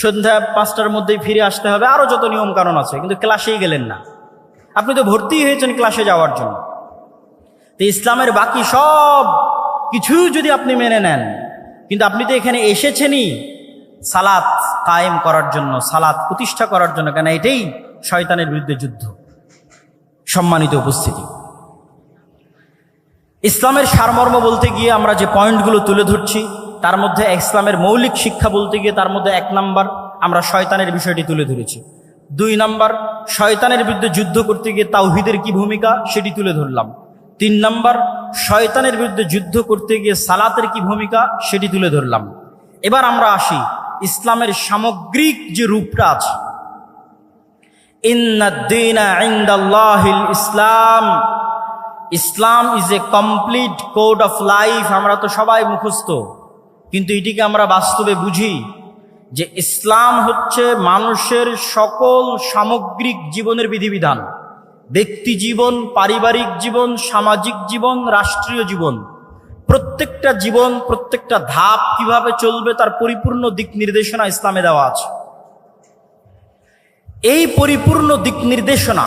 সন্ধ্যা 5টার মধ্যেই ফিরে আসতে হবে, আরো যত নিয়ম কানুন আছে, কিন্তু ক্লাসেই গেলেন না। আপনি তো ভর্তি হয়েছেন ক্লাসে যাওয়ার জন্য। তো ইসলামের বাকি সব কিছু যদি আপনি মেনে নেন, কিন্তু আপনি তো এখানে এসেছেনই সালাত কায়েম করার জন্য, সালাত প্রতিষ্ঠা করার জন্য, কেন এটাই শয়তানের বিরুদ্ধে যুদ্ধ। সম্মানিত উপস্থিতি, ইসলামের সারমর্ম বলতে গিয়ে আমরা যে পয়েন্টগুলো তুলে ধরছি, তার মধ্যে ইসলামের মৌলিক শিক্ষা বলতে গিয়ে তার মধ্যে 1 নাম্বার আমরা শয়তানের বিষয়টি তুলে ধরেছি। 2 নাম্বার শয়তানের বিরুদ্ধে যুদ্ধ করতে গিয়ে তাওহীদের কি ভূমিকা সেটি তুলে ধরলাম। 3 নাম্বার শয়তানের বিরুদ্ধে যুদ্ধ করতে গিয়ে সালাতের কি ভূমিকা সেটি তুলে ধরলাম। এবার আমরা আসি ইসলামের সামগ্রিক যে রূপটা আছে। ইন্নাদ-দীনা ইনদাল্লাহিল ইসলাম, Islam is a complete code of life. আমরা তো সবাই মুখস্থ, কিন্তু এটিকে আমরা বাস্তবে বুঝি যে ইসলাম হচ্ছে মানুষের সকল সামগ্রিক জীবনের বিধিবিধান, ব্যক্তি জীবন, পারিবারিক জীবন, সামাজিক জীবন, রাষ্ট্রীয় জীবন, প্রত্যেকটা জীবন, প্রত্যেকটা ধাপ কিভাবে চলবে তার পরিপূর্ণ দিক নির্দেশনা ইসলামে দেওয়া আছে। এই পরিপূর্ণ দিক নির্দেশনা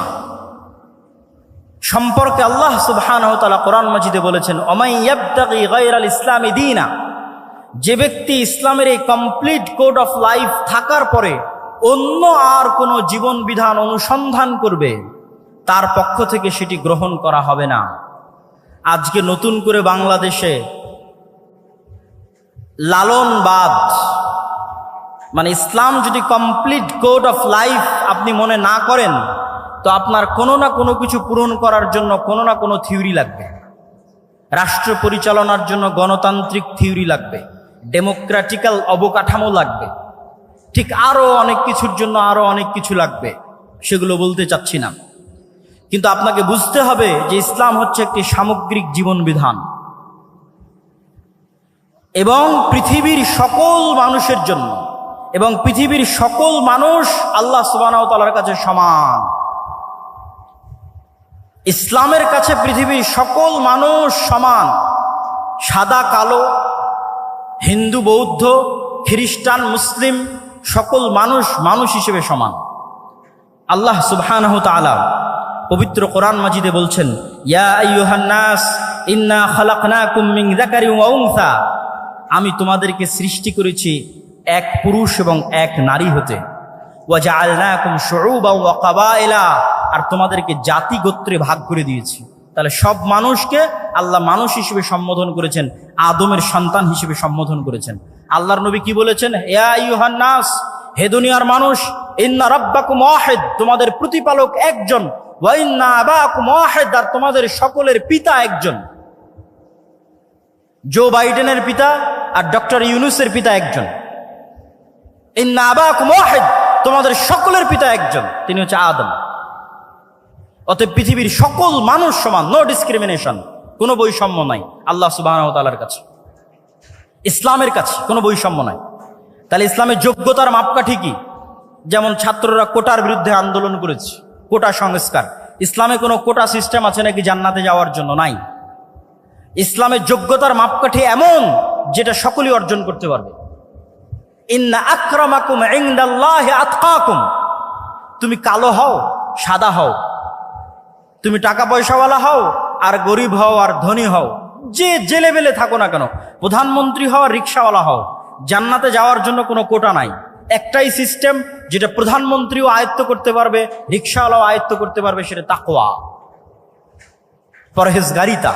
সম্পর্কে আল্লাহ সুবহানাহু ওয়া তাআলা কোরআন মাজিদে বলেছেন, ওমাই ইয়াবতাগি গায়রাল ইসলামি দীনা, যে ব্যক্তি ইসলামের এই কমপ্লিট কোড অফ লাইফ থাকার পরে অন্য আর কোনো জীবন বিধান অনুসন্ধান করবে, তার পক্ষ থেকে সেটি গ্রহণ করা হবে না। আজকে নতুন করে বাংলাদেশে লালনবাদ, মানে ইসলাম যদি কমপ্লিট কোড অফ লাইফ আপনি মনে না করেন, তো আপনার কোনো না কোনো কিছু পূরণ করার জন্য কোনো না কোনো থিওরি লাগবে। রাষ্ট্র পরিচালনার জন্য গণতান্ত্রিক থিওরি লাগবে, ডেমোক্রেটিক্যাল অবকাঠামো লাগবে, ঠিক আরো অনেক কিছুর জন্য আরো অনেক কিছু লাগবে, সেগুলো বলতে চাচ্ছি না। কিন্তু আপনাকে বুঝতে হবে যে ইসলাম হচ্ছে একটি সামগ্রিক জীবন বিধান এবং পৃথিবীর সকল মানুষের জন্য, এবং পৃথিবীর সকল মানুষ আল্লাহ সুবহানাহু ওয়া তাআলার কাছে সমান। ইসলামের কাছে পৃথিবীর সকল মানুষ সমান, সাদা কালো, হিন্দু বৌদ্ধ খ্রিস্টান মুসলিম সকল মানুষ মানুষ হিসেবে সমান। আল্লাহ সুবহানাহু ওয়া তাআলা পবিত্র কোরআন মাজিদে বলছেন, ইয়া আইয়ুহান নাস ইন্না খালাকনাকুম মিন যাকারিন ওয়া উনসা, আমি তোমাদেরকে সৃষ্টি করেছি এক পুরুষ এবং এক নারী হতে। ওয়া জাআলনাকুম শুউবান ওয়া কাবাইলা, আর তোমাদেরকে জাতি গোত্রে ভাগ করে দিয়েছি। তাহলে সব মানুষকে আল্লাহ মানুষ হিসেবে সম্বোধন করেছেন, আদমের সন্তান হিসেবে সম্বোধন করেছেন। আল্লাহর নবী কি বলেছেন? ইয়া আইয়ুহান নাস, হে দুনিয়ার মানুষ, ইন্না রাব্বাকুম ওয়াহিদ, তোমাদের প্রতিপালক একজন, ওয়া ইন্না আবাকুম ওয়াহিদ, আর তোমাদের সকলের পিতা একজন। জো বাইডেনের পিতা আর ডক্টর ইউনূসের পিতা একজন। ইন্না আবাকুম ওয়াহিদ, তোমাদের সকলের পিতা একজন, তিনি হচ্ছে আদম। অতএব পৃথিবীর সকল মানুষ সমান, নো ডিসক্রিমিনেশন, কোনো বৈষম্য নাই আল্লাহ সুবহানাহু ওয়া তাআলার কাছে। ইসলামের কাছে কোনো বৈষম্য নাই। তাহলে ইসলামের যোগ্যতার মাপকাঠি কি? যেমন ছাত্ররা কোটার বিরুদ্ধে আন্দোলন করেছে, কোটা সংস্কার। ইসলামে কোনো কোটা সিস্টেম আছে নাকি জান্নাতে যাওয়ার জন্য? নাই। ইসলামের যোগ্যতার মাপকাঠি এমন যেটা সকলেই অর্জন করতে পারবে। ইন্না আকরামাকুম ইনদাল্লাহি আতকাকুম, তুমি কালো হও সাদা হও, তুমি টাকা পয়সাওয়ালা হও আর গরিব হও আর ধনী হও, যে লেভেলে থাকো না কেন, প্রধানমন্ত্রী হও আর রিক্সাওয়ালা হও, জান্নাতে যাওয়ার জন্য কোনো কোটা নাই। একটাই সিস্টেম যেটা প্রধানমন্ত্রীও আয়ত্ত করতে পারবে, রিক্সাওয়ালাও আয়ত্ত করতে পারবে, সেটা তাকওয়া, পরহেজগারিতা,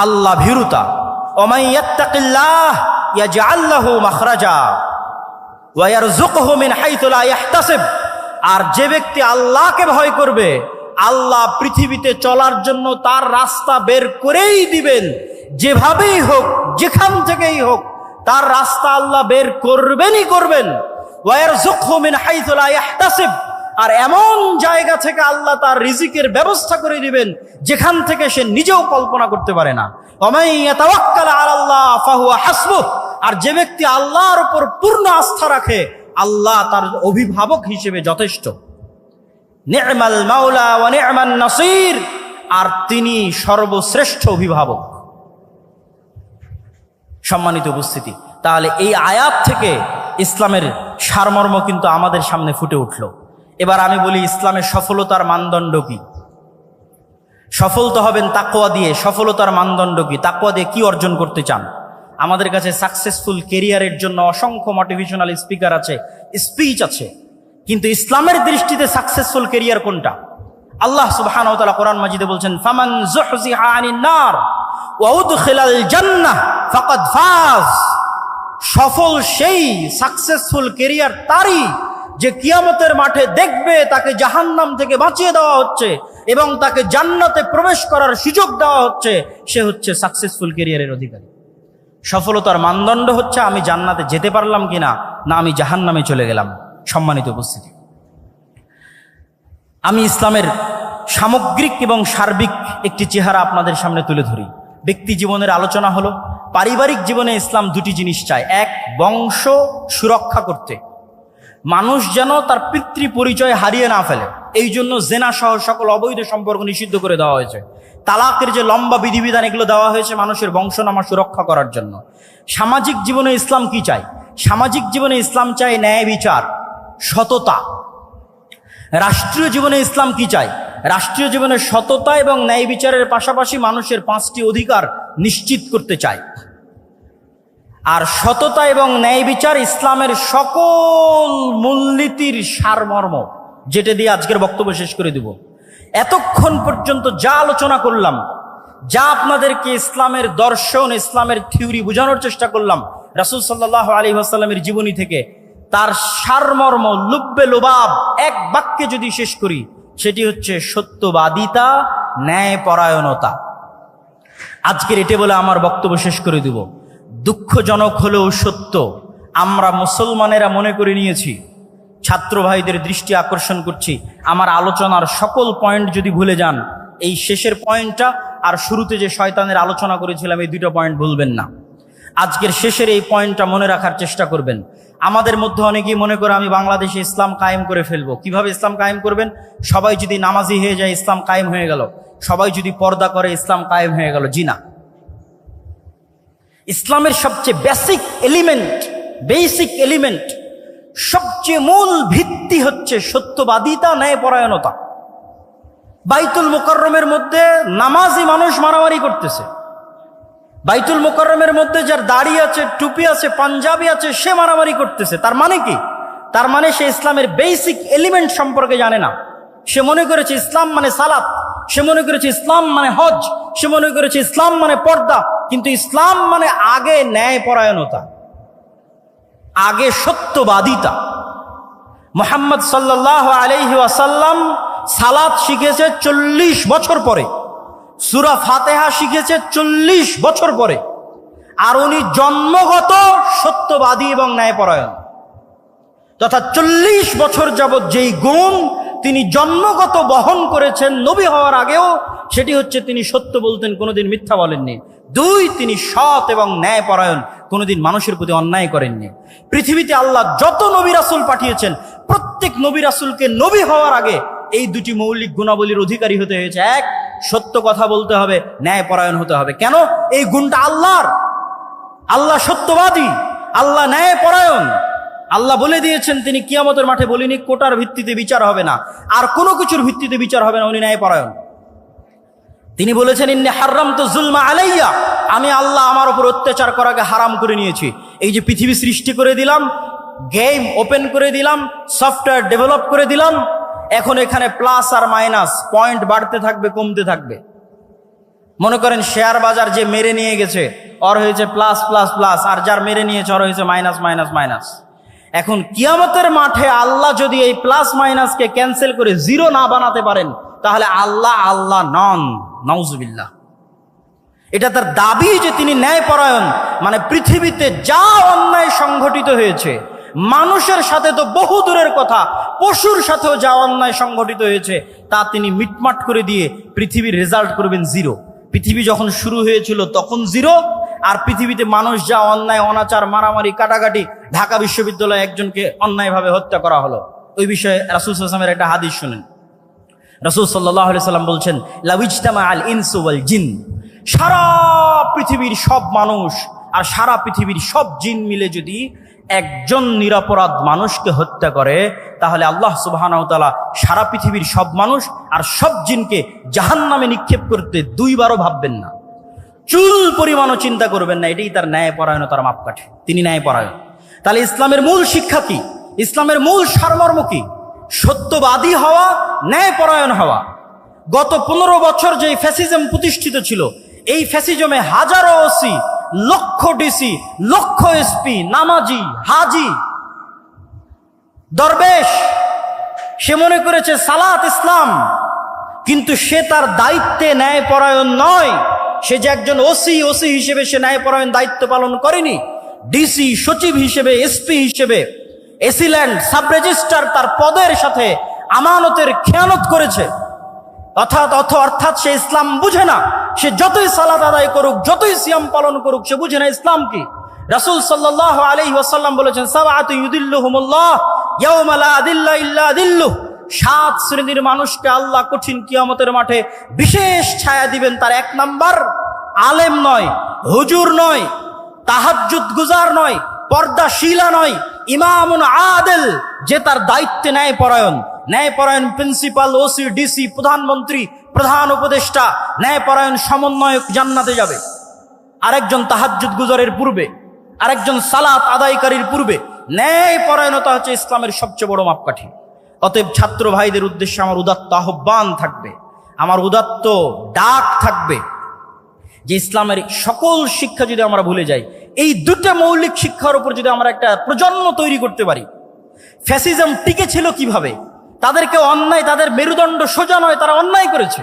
আল্লাহ ভীরুতা। ওমাই ইয়াত্তাকিল্লাহ ইয়াজআল লাহু মাখরাজা ওয়া ইয়ারযুকহু মিন হাইথু লা ইয়াহতাসিব, আর যে ব্যক্তি আল্লাহকে ভয় করবে, আল্লাহ পৃথিবীতে চলার জন্য তার রাস্তা বের করেই দিবেন। যেভাবেই হোক, যেখান থেকেই হোক, তার রাস্তা আল্লাহ বের করবেনই করবেন। ওয়া ইয়ারযুকহু মিন হাইথু লা ইয়াহতাসিব, আর এমন জায়গা থেকে আল্লাহ তার রিজিকের ব্যবস্থা করে দিবেন যেখান থেকে সে নিজেও কল্পনা করতে পারে না। ওয়ামান ইয়াতাওয়াক্কাল আলাল্লাহ ফাহুয়া হাসবুহ, আর যে ব্যক্তি আল্লাহর উপর পূর্ণ আস্থা রাখে আল্লাহ তার অভিভাবক হিসেবে যথেষ্ট। নি'মাল মাওলা ওয়া নি'মান নাসির, আর তিনি সর্বশ্রেষ্ঠ অভিভাবক। সম্মানিত উপস্থিতি, তাহলে এই আয়াত থেকে ইসলামের সারমর্ম কিন্তু আমাদের সামনে ফুটে উঠল। এবার আমি বলি ইসলামের সফলতার মানদণ্ড কি? সফল তো হবেন তাকওয়া দিয়ে। সফলতার মানদণ্ড কি? তাকওয়া দিয়ে কি অর্জন করতে চান? আমাদের কাছে সাকসেসফুল কেরিয়ারের জন্য অসংখ্য মোটিভেশনাল স্পিকার আছে, স্পিচ আছে, কিন্তু ইসলামের দৃষ্টিতে সাকসেসফুল কেরিয়ার কোনটা? আল্লাহ সুবহানাহু ওয়া তাআলা কোরআন মাজিদে বলছেন, ফামান যুহজিহা আনিন নার ওয়া উদখিলাল জান্নাহ ফাকাদ ফাজ। সফল সেই, সাকসেসফুল কেরিয়ার তারই যে কিয়ামতের মাঠে দেখবে তাকে জাহান্নাম থেকে বাঁচিয়ে দেওয়া হচ্ছে এবং তাকে জান্নাতে প্রবেশ করার সুযোগ দেওয়া হচ্ছে। সে হচ্ছে সাকসেসফুল কেরিয়ারের অধিকারী। সফলতার মানদণ্ড হচ্ছে আমি জান্নাতে যেতে পারলাম কিনা, না আমি জাহান্নামে চলে গেলাম। সম্মানিত উপস্থিতি, আমি ইসলামের সামগ্রিক এবং সার্বিক একটি চেহারা আপনাদের সামনে তুলে ধরি। ব্যক্তি জীবনের আলোচনা হলো, পারিবারিক জীবনে ইসলাম দুটি জিনিস চায়। এক, বংশ সুরক্ষা করতে, মানুষ যেন তার পিতৃ পরিচয় হারিয়ে না ফেলে। এই জন্য জেনা সহ সকল অবৈধ সম্পর্ক নিষিদ্ধ করে দেওয়া হয়েছে। তালাকের যে লম্বা বিধিবিধান এগুলো দেওয়া হয়েছে মানুষের বংশনামা সুরক্ষা করার জন্য। সামাজিক জীবনে ইসলাম কি চায়? সামাজিক জীবনে ইসলাম চায় ন্যায় বিচার, সততা। রাষ্ট্রীয় জীবনে ইসলাম কি চায়? রাষ্ট্রীয় জীবনে সততা এবং ন্যায় বিচারের পাশাপাশি মানুষের 5টি অধিকার নিশ্চিত করতে চায়। আর সততা এবং ন্যায় বিচার ইসলামের সকল মূলনীতির সারমর্ম, যেটা দিয়ে আজকের বক্তব্য শেষ করে দিব। এতক্ষণ পর্যন্ত যা আলোচনা করলাম, যা আপনাদেরকে ইসলামের দর্শন, ইসলামের থিওরি বোঝানোর চেষ্টা করলাম রাসূল সাল্লাল্লাহু আলাইহি ওয়াসাল্লামের জীবনী থেকে, তার সারমর্ম লুব্বে লুবাব এক বাক্যে যদি শেষ করি, সেটি হচ্ছে সত্যবাদিতা, ন্যায়পরায়ণতা। আজকের এটা বলে আমার বক্তব্য শেষ করে দিব। দুঃখজনক হলেও সত্য, আমরা মুসলমানেরা মনে করে নিয়েছি, ছাত্র ভাইদের দৃষ্টি আকর্ষণ করছি, আমার আলোচনার সকল পয়েন্ট যদি ভুলে যান, এই শেষের পয়েন্টটা আর শুরুতে যে শয়তানের আলোচনা করেছিলাম এই 2টা পয়েন্ট ভুলবেন না। আজকের শেষের এই পয়েন্টটা মনে রাখার চেষ্টা করবেন। আমাদের মধ্যে অনেকেই মনে করে আমি বাংলাদেশে ইসলাম কায়েম করে ফেলবো। কিভাবে ইসলাম কায়েম করবেন? সবাই যদি নামাজি হয়ে যায় ইসলাম কায়েম হয়ে গেল, সবাই যদি পর্দা করে ইসলাম কায়েম হয়ে গেল। জি না, ইসলামের সবচেয়ে বেসিক এলিমেন্ট, সবচেয়ে মূল ভিত্তি হচ্ছে সত্যবাদিতা, ন্যায়পরায়ণতা। বাইতুল মুকাররমের মধ্যে নামাজি মানুষ মারামারি করতেছে, বাইতুল মুকাররমের মধ্যে যার দাড়ি আছে, টুপি আছে, পাঞ্জাবি আছে, সে মারামারি করতেছে। তার মানে কি? তার মানে সে ইসলামের বেসিক এলিমেন্ট সম্পর্কে জানে না। সে মনে করেছে ইসলাম মানে সালাত, সে মনে করেছে ইসলাম মানে হজ, সে মনে করেছে ইসলাম মানে পর্দা। কিন্তু ইসলাম মানে আগে ন্যায়পরায়ণতা, আগে সত্যবাদিতা। মুহাম্মদ সাল্লাল্লাহু আলাইহি ওয়াসাল্লাম সালাত শিখেছে 40 বছর পরে, সূরা ফাতিহা শিখেছে 40 বছর পরে, আর উনি জন্মগত সত্যবাদী এবং ন্যায়পরায়ণ। তথা 40 বছর যাবৎ যেই গুণ তিনি জন্মগত বহন করেছেন নবী হওয়ার আগেও, সেটি হচ্ছে তিনি সত্য বলতেন, কোনোদিন মিথ্যা বলেননি। 2, তিনি সৎ এবং ন্যায়পরায়ণ, কোনোদিন মানুষের প্রতি অন্যায় করেননি। পৃথিবীতে আল্লাহ যত নবী রাসূল পাঠিয়েছেন, প্রত্যেক নবী রাসূলকে নবী হওয়ার আগে এই 2টি মৌলিক গুণাবলীর অধিকারী হতে হয়েছে। 1, সত্য কথা বলতে হবে, ন্যায়পরায়ণ হতে হবে। কেন? এই গুণটা আল্লাহর। আল্লাহ সত্যবাদী, আল্লাহ ন্যায়পরায়ণ। আল্লাহ বলে দিয়েছেন, তিনি কিয়ামতের মাঠে বলিনি কোটার ভিত্তিতে বিচার হবে না, আর কোনো কিছুর ভিত্তিতে বিচার হবে না, উনি ন্যায়পরায়ণ। তিনি বলেছেন, ইন্নী হারামতু যুলমা আলাইয়া, আমি আল্লাহ আমার উপর অত্যাচার করাকে হারাম করে নিয়েছি। এই যে পৃথিবী সৃষ্টি করে দিলাম, গেম ওপেন করে দিলাম, সফটওয়্যার ডেভেলপ করে দিলাম, এখন এখানে প্লাস আর মাইনাস পয়েন্ট বাড়তে থাকবে, কমতে থাকবে। মনে করেন শেয়ার বাজার যে মেরে নিয়ে গেছে ওর হয়েছে প্লাস প্লাস প্লাস, আর যার মেরে নিয়েছে ওর হয়েছে মাইনাস মাইনাস মাইনাস। এখন কিয়ামতের মাঠে আল্লাহ যদি এই প্লাস মাইনাসকে ক্যান্সেল করে 0 না বানাতে পারেন, তাহলে আল্লাহ নন। নাউজুবিল্লাহ। এটা তার দাবি যে তিনি ন্যায়পরায়ণ। মানে পৃথিবীতে যা অন্যায় সংঘটিত হয়েছে, মানুষের সাথে তো বহু দূরের কথা, পশুর সাথেও যা অন্যায় সংঘটিত হয়েছে তা তিনি মিটমাট করে দিয়ে পৃথিবীর রেজাল্ট করবেন জিরো। পৃথিবী যখন শুরু হয়েছিল তখন জিরো, আর পৃথিবীতে মানুষ যা অন্যায় অনাচার মারামারি কাটাকাটি, ঢাকা বিশ্ববিদ্যালয়ে একজনকে অন্যায়ভাবে হত্যা করা হলো, ওই বিষয়ে রাসূল সাল্লাল্লাহু আলাইহি ওয়াসাল্লামের একটা হাদিস শুনেন। রাসূল সাল্লাল্লাহু আলাইহি ওয়াসাল্লাম বলছেন, লাউইজতামা আল ইনসু ওয়াল জিন, সারা পৃথিবীর সব মানুষ আর সারা পৃথিবীর সব জিন মিলে যদি একজন নিরপরাধ মানুষকে হত্যা করে, তাহলে আল্লাহ সুবহানাহু ওয়া তাআলা সারা পৃথিবীর সব মানুষ আর সব জিনকে জাহান্নামে নিক্ষেপ করতে দুইবারও ভাববেন না, চুল পরিমাণও চিন্তা করবেন না। এটাই তার ন্যায়পরায়ণতার মাপকাঠি, তিনি ন্যায়পরায়ণ। তাহলে ইসলামের মূল শিক্ষা কি? ইসলামের মূল সারমর্ম কি? সত্যবাদী হওয়া, ন্যায়পরায়ণ হওয়া। গত 15 বছর যে ফ্যাসিজম প্রতিষ্ঠিত ছিল, এই ফ্যাসিজমে হাজারো ওসি, লক্ষ ডিসি, লক্ষ এসপি, নামাজি, হাজি, দরবেশ, সে মনে করেছে সালাত ইসলাম, কিন্তু সে তার দায়িত্বে ন্যায়পরায়ণ নয়। সে যে একজন ওসি হিসেবে সে ন্যায়পরায়ণ দায়িত্ব পালন করেনি। ডিসি, সচিব হিসেবে, এসপি হিসেবে, এসিল্যান্ড, সাব রেজিস্ট্রার তার পদের সাথে আমানতের খেয়ানত করেছে। অর্থাৎ সে ইসলাম বুঝে না। সে যতই সালাত আদায় করুক, যতই সিয়াম পালন করুক, সে বুঝে না ইসলাম কি। রাসূল সাল্লাল্লাহু আলাইহি ওয়াসাল্লাম বলেছেন, সাবআতু ইউদিল্লুহুমুল্লাহ ইয়াওমা লা দিল্লা ইল্লা দিল্লুহ, 7 শ্রেণীর মানুষকে আল্লাহ কঠিন কিয়ামতের মাঠে বিশেষ ছায়া দিবেন। তার 1 নাম্বার, আলেম নয়, হুজুর নয়, তাহাজ্জুদ গুজার নয়, পর্দাশীলা নয়, ইমামুন আদিল, যে তার দায়িত্বে ন্যায়পরায়ণ। ন্যায়পরায়ণ প্রিন্সিপাল, ওসি, ডিসি, প্রধানমন্ত্রী, প্রধান উপদেষ্টা, ন্যায়পরায়ণ সমন্বয়ক জান্নাতে যাবে। আরেকজন তাহাজ্জুদ গুজারের পূর্বে, আরেকজন সালাত আদায়কারীর পূর্বে। ন্যায়পরায়ণতা হচ্ছে ইসলামের সবচেয়ে বড় মাপকাঠি। অতএব ছাত্র ভাইদের উদ্দেশ্যে আমার উদাত্ত আহ্বান থাকবে, আমার উদাত্ত ডাক থাকবে যে ইসলামের সকল শিক্ষা যদি আমরা ভুলে যাই, এই দুটো মৌলিক শিক্ষার উপর যদি আমরা একটা প্রজন্ম তৈরি করতে পারি। ফ্যাসিজম টিকে ছিল কিভাবে? তাদেরকে অন্যায়, তাদের মেরুদণ্ড সোজা নয়, তারা অন্যায় করেছে।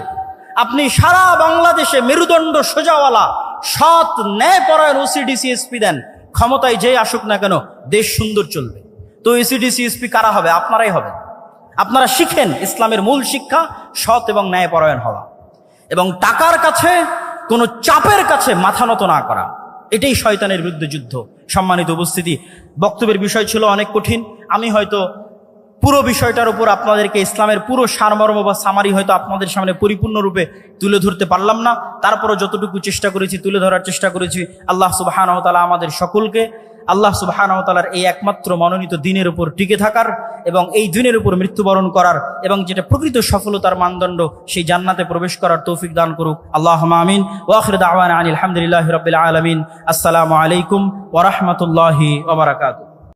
আপনি সারা বাংলাদেশে মেরুদণ্ড সোজাওয়ালা সৎ ন্যায়পরায়ণ ওসিডিসি এসপি দেন, ক্ষমতায় যে আসুক না কেন দেশ সুন্দর চলবে। তো এসিডিসি এসপি কারা হবে? আপনারাই হবে। আপনারা শিখেন ইসলামের মূল শিক্ষা, সৎ এবং ন্যায়পরায়ণ হওয়া, এবং টাকার কাছে, কোনো চাপের কাছে মাথা নত না করা। এটাই শয়তানের বিরুদ্ধে যুদ্ধ। সম্মানিত উপস্থিতি, বক্তব্যের বিষয় ছিল অনেক কঠিন। আমি হয়তো পুরো বিষয়টার উপর আপনাদেরকে ইসলামের পুরো সারমর্ম বা সামারি হয়তো আপনাদের সামনে পরিপূর্ণরূপে তুলে ধরতে পারলাম না। তারপরও যতটুকু চেষ্টা করেছি তুলে ধরার চেষ্টা করেছি। আল্লাহ সুবহানাহু ওয়া তাআলা আমাদের সকলকে আল্লাহ সুবহানাহু ওয়া তাআলার এই একমাত্র মনোনীত দ্বীনের উপর টিকে থাকার এবং এই দ্বীনের উপর মৃত্যুবরণ করার এবং যেটা প্রকৃত সফলতার মানদণ্ড, সেই জান্নাতে প্রবেশ করার তৌফিক দান করুক। আল্লাহুম্মা আমিন। ওয়া আখিরু দাওয়ানা আনিল হামদুলিল্লাহি রাব্বিল আলামিন। আসসালামু আলাইকুম ওয়া রাহমাতুল্লাহি ওয়া বারাকাতুহু।